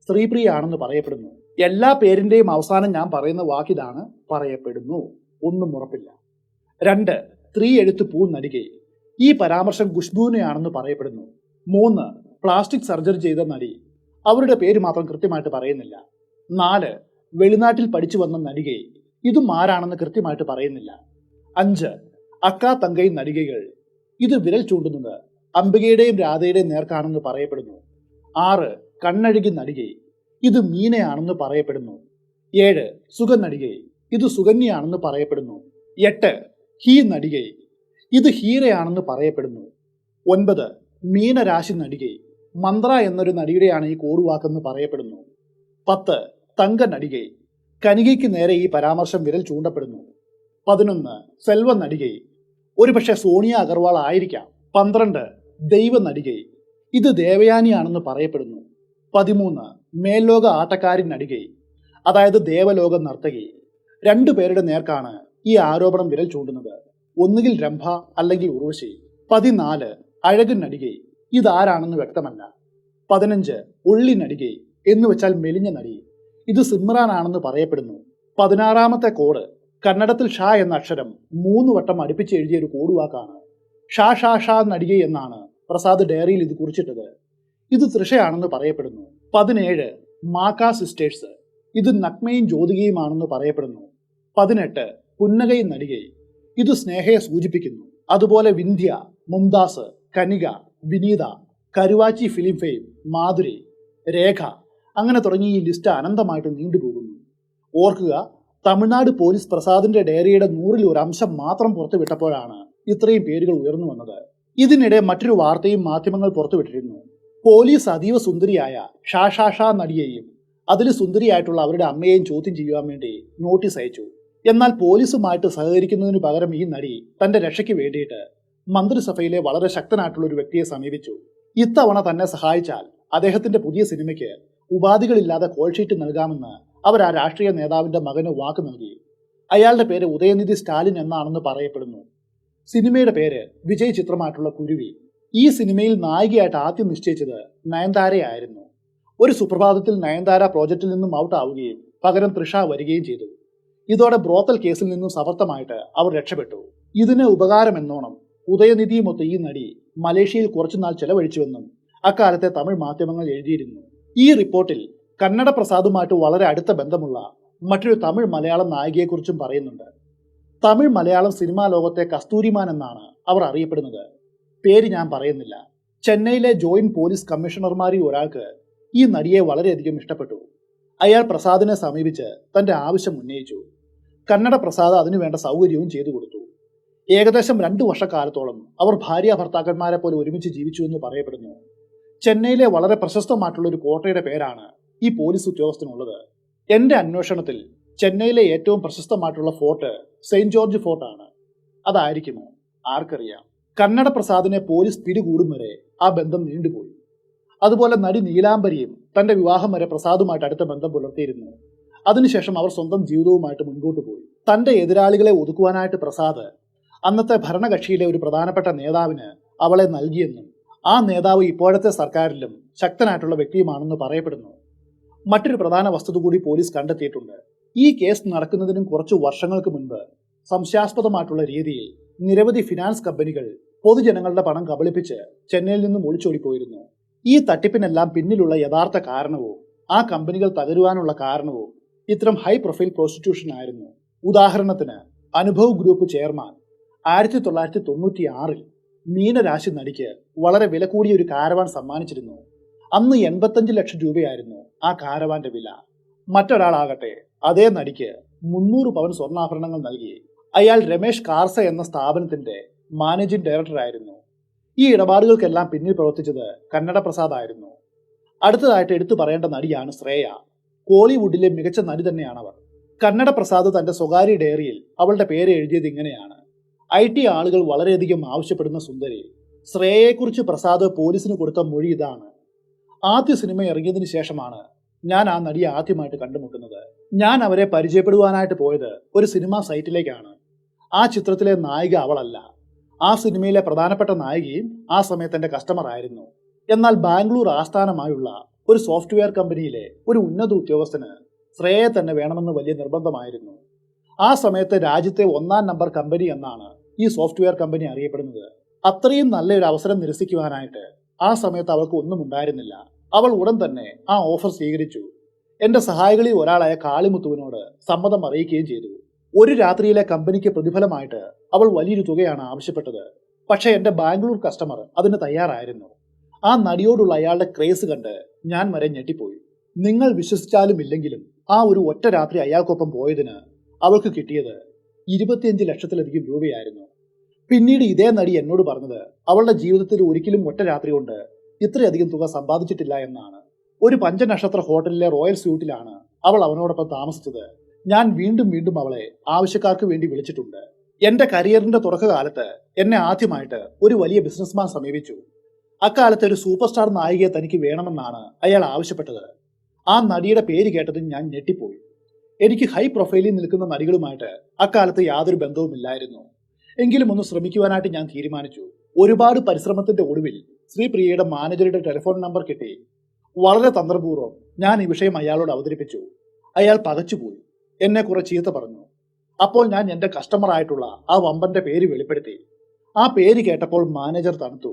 Speaker 1: ശ്രീപ്രിയ ആണെന്ന് പറയപ്പെടുന്നു. എല്ലാ പേരിന്റെയും അവസാനം ഞാൻ പറയുന്ന വാക്കിതാണ് പറയപ്പെടുന്നു, ഒന്നും ഉറപ്പില്ല. 2 3 എഴുത്ത് പൂ നടികൈ. ഈ പരാമർശം ഖുഷ്ബുവിനെയാണെന്ന് പറയപ്പെടുന്നു. 3 പ്ലാസ്റ്റിക് സർജറി ചെയ്ത നടി. അവരുടെ പേര് മാത്രം കൃത്യമായിട്ട് പറയുന്നില്ല. 4 വെളിനാട്ടിൽ പഠിച്ചു വന്ന നടികൈ. ഇതും ആരാണെന്ന് കൃത്യമായിട്ട് പറയുന്നില്ല. 5 അക്കാ തങ്കൈ നടികൈകൾ. ഇത് വിരൽ ചൂണ്ടുന്നത് അംബികയുടെയും രാധയുടെയും നേർക്കാണെന്ന് പറയപ്പെടുന്നു. 6 കണ്ണഴുകി നടികൈ. ഇത് മീനയാണെന്ന് പറയപ്പെടുന്നു. 7 സുഗ നടികൈ. ഇത് സുകന്യയാണെന്ന് പറയപ്പെടുന്നു. 8 ഹീ നടികൈ. ഇത് ഹീരയാണെന്ന് പറയപ്പെടുന്നു. 9 മീനരാശി നടികൈ. മന്ത്ര എന്നൊരു നടിയുടെയാണ് ഈ കോടുവാക്കെന്ന് പറയപ്പെടുന്നു. 10 തങ്ക നടികൈ. കനികയ്ക്ക് നേരെ ഈ പരാമർശം വിരൽ ചൂണ്ടപ്പെടുന്നു. 11 സെൽവ നടികൈ. ഒരുപക്ഷെ സോണിയ അഗർവാൾ ആയിരിക്കാം. 12 ദൈവ നടികൈ. ഇത് ദേവയാനിയാണെന്ന് പറയപ്പെടുന്നു. 13 മേൽലോക ആട്ടക്കാരി നടികൈ, അതായത് ദേവലോക നർത്തകി. 2 പേരുടെ നേർക്കാണ് ഈ ആരോപണം വിരൽ ചൂണ്ടുന്നത്. ഒന്നുകിൽ രംഭ അല്ലെങ്കിൽ ഉർവശി. 14 അഴകൻ നടികൈ. ഇതാരാണെന്ന് വ്യക്തമല്ല. 15 ഉള്ളി നടികൈ എന്ന് വെച്ചാൽ മെലിഞ്ഞ നടി. ഇത് സിമ്രാൻ ആണെന്ന് പറയപ്പെടുന്നു. 16ാമത്തെ കോഡ് കന്നഡത്തിൽ ഷാ എന്ന അക്ഷരം 3 വട്ടം അടുപ്പിച്ച് എഴുതിയ ഒരു കോഡുവാക്കാണ്. ഷാ ഷാ ഷാ നടികൈ എന്നാണ് പ്രസാദ് ഡയറിയിൽ ഇത് കുറിച്ചിട്ടത്. ഇത് തൃഷയാണെന്ന് പറയപ്പെടുന്നു. 17 മാക്കാ സിസ്റ്റേഴ്സ്. ഇത് നഗ്മയും ജ്യോതികയുമാണെന്ന് പറയപ്പെടുന്നു. 18 പുന്നകൈ നടികൈ. ഇത് സ്നേഹയെ സൂചിപ്പിക്കുന്നു. അതുപോലെ വിന്ധ്യ, മുംതാസ്, കനിക, വിനീത, കരുവാച്ചി ഫിലിം ഫെയിം, മാധുരി, രേഖ, അങ്ങനെ തുടങ്ങി ഈ ലിസ്റ്റ് അനന്തമായിട്ട് നീണ്ടുപോകുന്നു. ഓർക്കുക, തമിഴ്നാട് പോലീസ് പ്രസാദിന്റെ ഡയറിയുടെ 100ൽ ഒരു അംശം മാത്രം പുറത്തുവിട്ടപ്പോഴാണ് ഇത്രയും പേരുകൾ ഉയർന്നു വന്നത്. ഇതിനിടെ മറ്റൊരു വാർത്തയും മാധ്യമങ്ങൾ പുറത്തുവിട്ടിരുന്നു. പോലീസ് അതീവ സുന്ദരിയായ ഷാ നടിയെയും അതിൽ സുന്ദരിയായിട്ടുള്ള അവരുടെ അമ്മയെയും ചോദ്യം ചെയ്യുവാൻ വേണ്ടി നോട്ടീസ് അയച്ചു. എന്നാൽ പോലീസുമായിട്ട് സഹകരിക്കുന്നതിന് പകരം ഈ നടി തന്റെ രക്ഷയ്ക്ക് വേണ്ടിയിട്ട് മന്ത്രിസഭയിലെ വളരെ ശക്തനായിട്ടുള്ള ഒരു വ്യക്തിയെ സമീപിച്ചു. ഇത്തവണ തന്നെ സഹായിച്ചാൽ അദ്ദേഹത്തിന്റെ പുതിയ സിനിമയ്ക്ക് ഉപാധികളില്ലാതെ കോൾ ഷീറ്റ് നൽകാമെന്ന് അവർ ആ രാഷ്ട്രീയ നേതാവിന്റെ മകന് വാക്ക് നൽകി. അയാളുടെ പേര് ഉദയനിധി സ്റ്റാലിൻ എന്നാണെന്ന് പറയപ്പെടുന്നു. സിനിമയുടെ പേര് വിജയ് ചിത്രമായിട്ടുള്ള കുരുവി. ഈ സിനിമയിൽ നായികയായിട്ട് ആദ്യം നിശ്ചയിച്ചത് നയൻതാരയായിരുന്നു. ഒരു സുപ്രഭാതത്തിൽ നയൻതാര പ്രോജക്റ്റിൽ നിന്നും ഔട്ട് ആവുകയും പകരം തൃഷ വരികയും ചെയ്തു. ഇതോടെ ബ്രോത്തൽ കേസിൽ നിന്നും സമർത്ഥമായിട്ട് അവർ രക്ഷപ്പെട്ടു. ഇതിന് ഉപകാരമെന്നോണം ഉദയനിധിയുമൊത്ത് ഈ നടി മലേഷ്യയിൽ കുറച്ചുനാൾ ചെലവഴിച്ചുവെന്നും അക്കാലത്തെ തമിഴ് മാധ്യമങ്ങൾ എഴുതിയിരുന്നു. ഈ റിപ്പോർട്ടിൽ കന്നഡ പ്രസാദുമായിട്ട് വളരെ അടുത്ത ബന്ധമുള്ള മറ്റൊരു തമിഴ് മലയാളം നായികയെക്കുറിച്ചും പറയുന്നുണ്ട്. തമിഴ് മലയാളം സിനിമാ ലോകത്തെ കസ്തൂരിമാൻ എന്നാണ് അവർ അറിയപ്പെടുന്നത്. പേര് ഞാൻ പറയുന്നില്ല. ചെന്നൈയിലെ ജോയിന്റ് പോലീസ് കമ്മീഷണർമാരിൽ ഒരാൾക്ക് ഈ നടിയെ വളരെയധികം ഇഷ്ടപ്പെട്ടു. അയാൾ പ്രസാദിനെ സമീപിച്ച് തന്റെ ആവശ്യം ഉന്നയിച്ചു. കന്നഡ പ്രസാദ് അതിനുവേണ്ട സൗകര്യവും ചെയ്തു കൊടുത്തു. ഏകദേശം 2 വർഷക്കാലത്തോളം അവർ ഭാര്യ ഭർത്താക്കന്മാരെ പോലെ ഒരുമിച്ച് ജീവിച്ചു എന്ന് പറയപ്പെടുന്നു. ചെന്നൈയിലെ വളരെ പ്രശസ്തമായിട്ടുള്ള ഒരു കോട്ടയുടെ പേരാണ് ഈ പോലീസ് ഉദ്യോഗസ്ഥനുള്ളത്. എന്റെ അന്വേഷണത്തിൽ ചെന്നൈയിലെ ഏറ്റവും പ്രശസ്തമായിട്ടുള്ള ഫോർട്ട് സെയിന്റ് ജോർജ് ഫോർട്ടാണ്. അതായിരിക്കുമോ? ആർക്കറിയാം. കന്നഡ പ്രസാദിനെ പോലീസ് പിടികൂടും വരെ ആ ബന്ധം നീണ്ടുപോയി. അതുപോലെ നടി നീലാംബരിയും തന്റെ വിവാഹം വരെ പ്രസാദുമായിട്ട് അടുത്ത ബന്ധം പുലർത്തിയിരുന്നു. അതിനുശേഷം അവർ സ്വന്തം ജീവിതവുമായിട്ട് മുൻപോട്ട് പോയി. തന്റെ എതിരാളികളെ ഒതുക്കുവാനായിട്ട് പ്രസാദ് അന്നത്തെ ഭരണകക്ഷിയിലെ ഒരു പ്രധാനപ്പെട്ട നേതാവിന് അവളെ നൽകിയെന്നും ആ നേതാവ് ഇപ്പോഴത്തെ സർക്കാരിലും ശക്തനായിട്ടുള്ള വ്യക്തിയുമാണെന്ന് പറയപ്പെടുന്നു. മറ്റൊരു പ്രധാന വസ്തുത കൂടി പോലീസ് കണ്ടെത്തിയിട്ടുണ്ട്. ഈ കേസ് നടക്കുന്നതിനും കുറച്ചു വർഷങ്ങൾക്ക് മുൻപ് സംശയാസ്പദമായിട്ടുള്ള രീതിയിൽ നിരവധി ഫിനാൻസ് കമ്പനികൾ പൊതുജനങ്ങളുടെ പണം കബളിപ്പിച്ച് ചെന്നൈയിൽ നിന്നും ഒളിച്ചോടിപ്പോയിരുന്നു. ഈ തട്ടിപ്പിനെല്ലാം പിന്നിലുള്ള യഥാർത്ഥ കാരണവും ആ കമ്പനികൾ തകരുവാനുള്ള കാരണവും ഇത്തരം ഹൈ പ്രൊഫൈൽ പ്രോസ്റ്റിറ്റ്യൂഷൻ ആയിരുന്നു. ഉദാഹരണത്തിന് അനുഭവ് ഗ്രൂപ്പ് ചെയർമാൻ 1996 മീനരാശി നടിക്ക് വളരെ വില കൂടിയ ഒരു കാരവാൻ സമ്മാനിച്ചിരുന്നു. അന്ന് 85 ലക്ഷം രൂപയായിരുന്നു ആ കാരവാന്റെ വില. മറ്റൊരാളാകട്ടെ അതേ നടിക്ക് 300 പവൻ സ്വർണ്ണാഭരണങ്ങൾ നൽകി. അയാൾ രമേശ് കാർസ എന്ന സ്ഥാപനത്തിന്റെ മാനേജിംഗ് ഡയറക്ടർ ആയിരുന്നു. ഈ ഇടപാടുകൾക്കെല്ലാം പിന്നിൽ പ്രവർത്തിച്ചത് കന്നഡ പ്രസാദ് ആയിരുന്നു. അടുത്തതായിട്ട് എടുത്തു പറയേണ്ട നടിയാണ് ശ്രേയ. കോളിവുഡിലെ മികച്ച നടി തന്നെയാണവർ. കന്നഡ പ്രസാദ് തന്റെ സ്വകാര്യ ഡയറിയിൽ അവളുടെ പേര് എഴുതിയത് ഇങ്ങനെയാണ്: IT ആളുകൾ വളരെയധികം ആവശ്യപ്പെടുന്ന സുന്ദരി. ശ്രേയയെക്കുറിച്ച് പ്രസാദ് പോലീസിന് കൊടുത്ത മൊഴി ഇതാണ്: ആദ്യ സിനിമ ഇറങ്ങിയതിനു ശേഷമാണ് ഞാൻ ആ നടിയെ ആദ്യമായിട്ട് കണ്ടുമുട്ടുന്നത്. ഞാൻ അവരെ പരിചയപ്പെടുവാനായിട്ട് പോയത് ഒരു സിനിമാ സൈറ്റിലേക്കാണ്. ആ ചിത്രത്തിലെ നായിക അവളല്ല. ആ സിനിമയിലെ പ്രധാനപ്പെട്ട നായികയും ആ സമയത്ത് എന്റെ കസ്റ്റമർ ആയിരുന്നു. എന്നാൽ ബാംഗ്ലൂർ ആസ്ഥാനമായുള്ള ഒരു സോഫ്റ്റ്വെയർ കമ്പനിയിലെ ഒരു ഉന്നത ഉദ്യോഗസ്ഥന് ശ്രേയയെ തന്നെ വേണമെന്ന് വലിയ നിർബന്ധമായിരുന്നു. ആ സമയത്ത് രാജ്യത്തെ 1-ാം നമ്പർ കമ്പനി എന്നാണ് ഈ സോഫ്റ്റ്വെയർ കമ്പനി അറിയപ്പെടുന്നത്. അത്രയും നല്ലൊരു അവസരം നിരസിക്കുവാനായിട്ട് ആ സമയത്ത് അവൾക്ക് ഒന്നും ഉണ്ടായിരുന്നില്ല. അവൾ ഉടൻ തന്നെ ആ ഓഫർ സ്വീകരിച്ചു. എന്റെ സഹായികളിൽ ഒരാളായ കാളിമുത്തുവിനോട് സമ്മതം അറിയിക്കുകയും ചെയ്തു. ഒരു രാത്രിയിലെ കമ്പനിക്ക് പ്രതിഫലമായിട്ട് അവൾ വലിയൊരു തുകയാണ് ആവശ്യപ്പെട്ടത്. പക്ഷെ എന്റെ ബാംഗ്ലൂർ കസ്റ്റമർ അതിന് തയ്യാറായിരുന്നു. ആ നടിയോടുള്ള അയാളുടെ ക്രേസ് കണ്ട് ഞാൻ വരെ ഞെട്ടിപ്പോയി. നിങ്ങൾ വിശ്വസിച്ചാലും ഇല്ലെങ്കിലും ആ ഒരു ഒറ്റ രാത്രി അയാൾക്കൊപ്പം പോയതിന് അവൾക്ക് കിട്ടിയത് 25 ലക്ഷത്തിലധികം രൂപയായിരുന്നു. പിന്നീട് ഇതേ നടി എന്നോട് പറഞ്ഞത് അവളുടെ ജീവിതത്തിൽ ഒരിക്കലും ഒറ്റ രാത്രി കൊണ്ട് ഇത്രയധികം തുക സമ്പാദിച്ചിട്ടില്ല എന്നാണ്. ഒരു 5 നക്ഷത്ര ഹോട്ടലിലെ റോയൽ സ്യൂട്ടിലാണ് അവൾ അവനോടൊപ്പം താമസിച്ചത്. ഞാൻ വീണ്ടും വീണ്ടും അവളെ ആവശ്യക്കാർക്ക് വേണ്ടി വിളിച്ചിട്ടുണ്ട്. എന്റെ കരിയറിന്റെ തുടക്കകാലത്ത് എന്നെ ആദ്യമായിട്ട് ഒരു വലിയ ബിസിനസ്മാൻ സമീപിച്ചു. അക്കാലത്ത് ഒരു സൂപ്പർ സ്റ്റാർ നായികയെ തനിക്ക് വേണമെന്നാണ് അയാൾ ആവശ്യപ്പെട്ടത്. ആ നടിയുടെ പേര് കേട്ടതും ഞാൻ ഞെട്ടിപ്പോയി. എനിക്ക് ഹൈ പ്രൊഫൈലിൽ നിൽക്കുന്ന നടികളുമായിട്ട് അക്കാലത്ത് യാതൊരു ബന്ധവുമില്ലായിരുന്നു. എങ്കിലും ഒന്ന് ശ്രമിക്കുവാനായിട്ട് ഞാൻ തീരുമാനിച്ചു. ഒരുപാട് പരിശ്രമത്തിന്റെ ഒടുവിൽ ശ്രീപ്രിയയുടെ മാനേജറുടെ ടെലിഫോൺ നമ്പർ കിട്ടി. വളരെ തന്ത്രപൂർവ്വം ഞാൻ ഈ വിഷയം അയാളോട് അവതരിപ്പിച്ചു. അയാൾ പകച്ചുപോയി. എന്നെ കുറെ ചീത്ത പറഞ്ഞു. അപ്പോൾ ഞാൻ എന്റെ കസ്റ്റമർ ആയിട്ടുള്ള ആ വമ്പന്റെ പേര് വെളിപ്പെടുത്തി. ആ പേര് കേട്ടപ്പോൾ മാനേജർ തണുത്തു.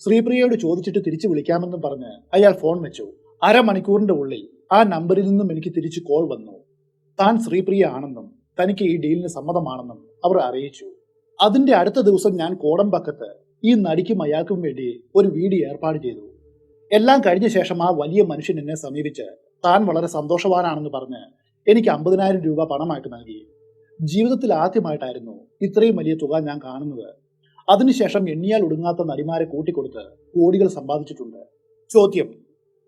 Speaker 1: ശ്രീപ്രിയയോട് ചോദിച്ചിട്ട് തിരിച്ചു വിളിക്കാമെന്നും പറഞ്ഞ് അയാൾ ഫോൺ വെച്ചു. അരമണിക്കൂറിന്റെ ഉള്ളിൽ ആ നമ്പറിൽ നിന്നും എനിക്ക് തിരിച്ചു കോൾ വന്നു. താൻ ശ്രീപ്രിയ ആണെന്നും തനിക്ക് ഈ ഡീലിന് സമ്മതമാണെന്നും അവർ അറിയിച്ചു. അതിന്റെ അടുത്ത ദിവസം ഞാൻ കോടമ്പക്കത്ത് ഈ നടിക്കും അയാൾക്കും വേണ്ടി ഒരു വീഡിയോ ഏർപ്പാട് ചെയ്തു. എല്ലാം കഴിഞ്ഞ ശേഷം ആ വലിയ മനുഷ്യൻ എന്നെ സമീപിച്ച് താൻ വളരെ സന്തോഷവാനാണെന്ന് പറഞ്ഞ് എനിക്ക് 50,000 രൂപ പണമായിട്ട് നൽകി. ജീവിതത്തിൽ ആദ്യമായിട്ടായിരുന്നു ഇത്രയും വലിയ തുക ഞാൻ കാണുന്നത്. അതിനുശേഷം എണ്ണിയാൽ ഒടുങ്ങാത്ത നടിമാരെ കൂട്ടിക്കൊടുത്ത് കോടികൾ സമ്പാദിച്ചിട്ടുണ്ട്. ചോദ്യം: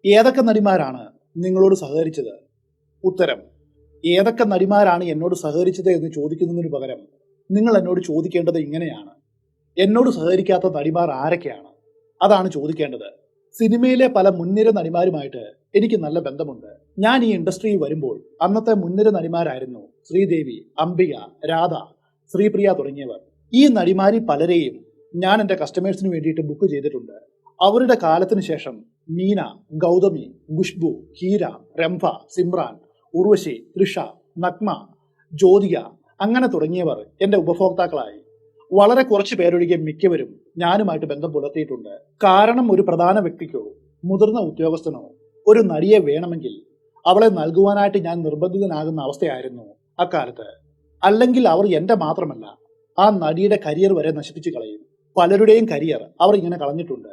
Speaker 1: ഏതൊക്കെ നടിമാരാണ് നിങ്ങളോട് സഹകരിച്ചത്? ഉത്തരം: ഏതൊക്കെ നടിമാരാണ് എന്നോട് സഹകരിച്ചത് എന്ന് ചോദിക്കുന്നതിന് പകരം നിങ്ങൾ എന്നോട് ചോദിക്കേണ്ടത് ഇങ്ങനെയാണ്: എന്നോട് സഹകരിക്കാത്ത നടിമാർ ആരൊക്കെയാണ്? അതാണ് ചോദിക്കേണ്ടത്. സിനിമയിലെ പല മുൻനിര നടിമാരുമായിട്ട് എനിക്ക് നല്ല ബന്ധമുണ്ട്. ഞാൻ ഈ ഇൻഡസ്ട്രിയിൽ വരുമ്പോൾ അന്നത്തെ മുൻനിര നടിമാരായിരുന്നു ശ്രീദേവി, അംബിക, രാധ, ശ്രീപ്രിയ തുടങ്ങിയവർ. ഈ നടിമാരിൽ പലരെയും ഞാൻ എൻ്റെ കസ്റ്റമേഴ്സിന് വേണ്ടിയിട്ട് ബുക്ക് ചെയ്തിട്ടുണ്ട്. അവരുടെ കാലത്തിന് ശേഷം മീന, ഗൗതമി, ഖുഷ്ബു, ഹീര, രംഭ, സിമ്രാൻ, ഉർവശി, തൃഷ, നഗ്മ, ജ്യോതിക അങ്ങനെ തുടങ്ങിയവർ എൻ്റെ ഉപഭോക്താക്കളായി. വളരെ കുറച്ച് പേരൊഴികെ മിക്കവരും ഞാനുമായിട്ട് ബന്ധം പുലർത്തിയിട്ടുണ്ട്. കാരണം ഒരു പ്രധാന വ്യക്തിക്കോ മുതിർന്ന ഉദ്യോഗസ്ഥനോ ഒരു നടിയെ വേണമെങ്കിൽ അവളെ നൽകുവാനായിട്ട് ഞാൻ നിർബന്ധിതനാകുന്ന അവസ്ഥയായിരുന്നു അക്കാലത്ത്. അല്ലെങ്കിൽ അവർ എന്റെ മാത്രമല്ല, ആ നടിയുടെ കരിയർ വരെ നശിപ്പിച്ചു കളയും. പലരുടെയും കരിയർ അവർ ഇങ്ങനെ കളഞ്ഞിട്ടുണ്ട്.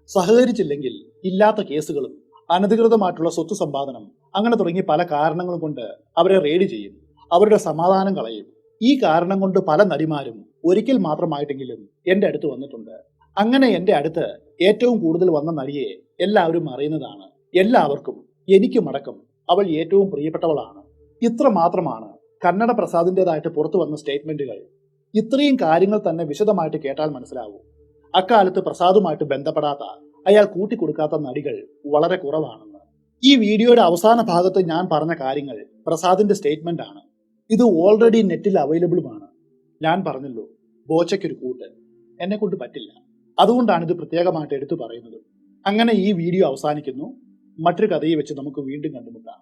Speaker 1: സഹകരിച്ചില്ലെങ്കിൽ ഇല്ലാത്ത കേസുകളും അനധികൃതമായിട്ടുള്ള സ്വത്ത് സമ്പാദനം അങ്ങനെ തുടങ്ങി പല കാരണങ്ങൾ കൊണ്ട് അവരെ റെയ്ഡ് ചെയ്യും, അവരുടെ സമാധാനം കളയും. ഈ കാരണം കൊണ്ട് പല നടിമാരും ഒരിക്കൽ മാത്രമായിട്ടെങ്കിലും എന്റെ അടുത്ത് വന്നിട്ടുണ്ട്. അങ്ങനെ എന്റെ അടുത്ത് ഏറ്റവും കൂടുതൽ വന്ന നടിയെ എല്ലാവരും അറിയുന്നതാണ്. എല്ലാവർക്കും എനിക്കുമടക്കം അവൾ ഏറ്റവും പ്രിയപ്പെട്ടവളാണ്. ഇത്ര മാത്രമാണ് കന്നഡ പ്രസാദിന്റേതായിട്ട് പുറത്തു വന്ന സ്റ്റേറ്റ്മെന്റുകൾ. ഇത്രയും കാര്യങ്ങൾ തന്നെ വിശദമായിട്ട് കേട്ടാൽ മനസ്സിലാവും. അക്കാലത്ത് പ്രസാദുമായിട്ട് ബന്ധപ്പെടാത്ത, അയാൾ കൂട്ടിക്കൊടുക്കാത്ത നടികൾ വളരെ കുറവാണെന്ന്. ഈ വീഡിയോയുടെ അവസാന ഭാഗത്ത് ഞാൻ പറഞ്ഞ കാര്യങ്ങൾ പ്രസാദിന്റെ സ്റ്റേറ്റ്മെന്റ് ആണ്. ഇത് ഓൾറെഡി നെറ്റിൽ അവൈലബിളുമാണ്. ഞാൻ പറഞ്ഞല്ലോ, ബോച്ചയ്ക്കൊരു കൂട്ട് എന്നെ കൊണ്ട് പറ്റില്ല. അതുകൊണ്ടാണ് ഇത് പ്രത്യേകമായിട്ട് എടുത്തു പറയുന്നത്. അങ്ങനെ ഈ വീഡിയോ അവസാനിക്കുന്നു. മറ്റൊരു കഥയെ വെച്ച് നമുക്ക് വീണ്ടും കണ്ടുമുട്ടാം.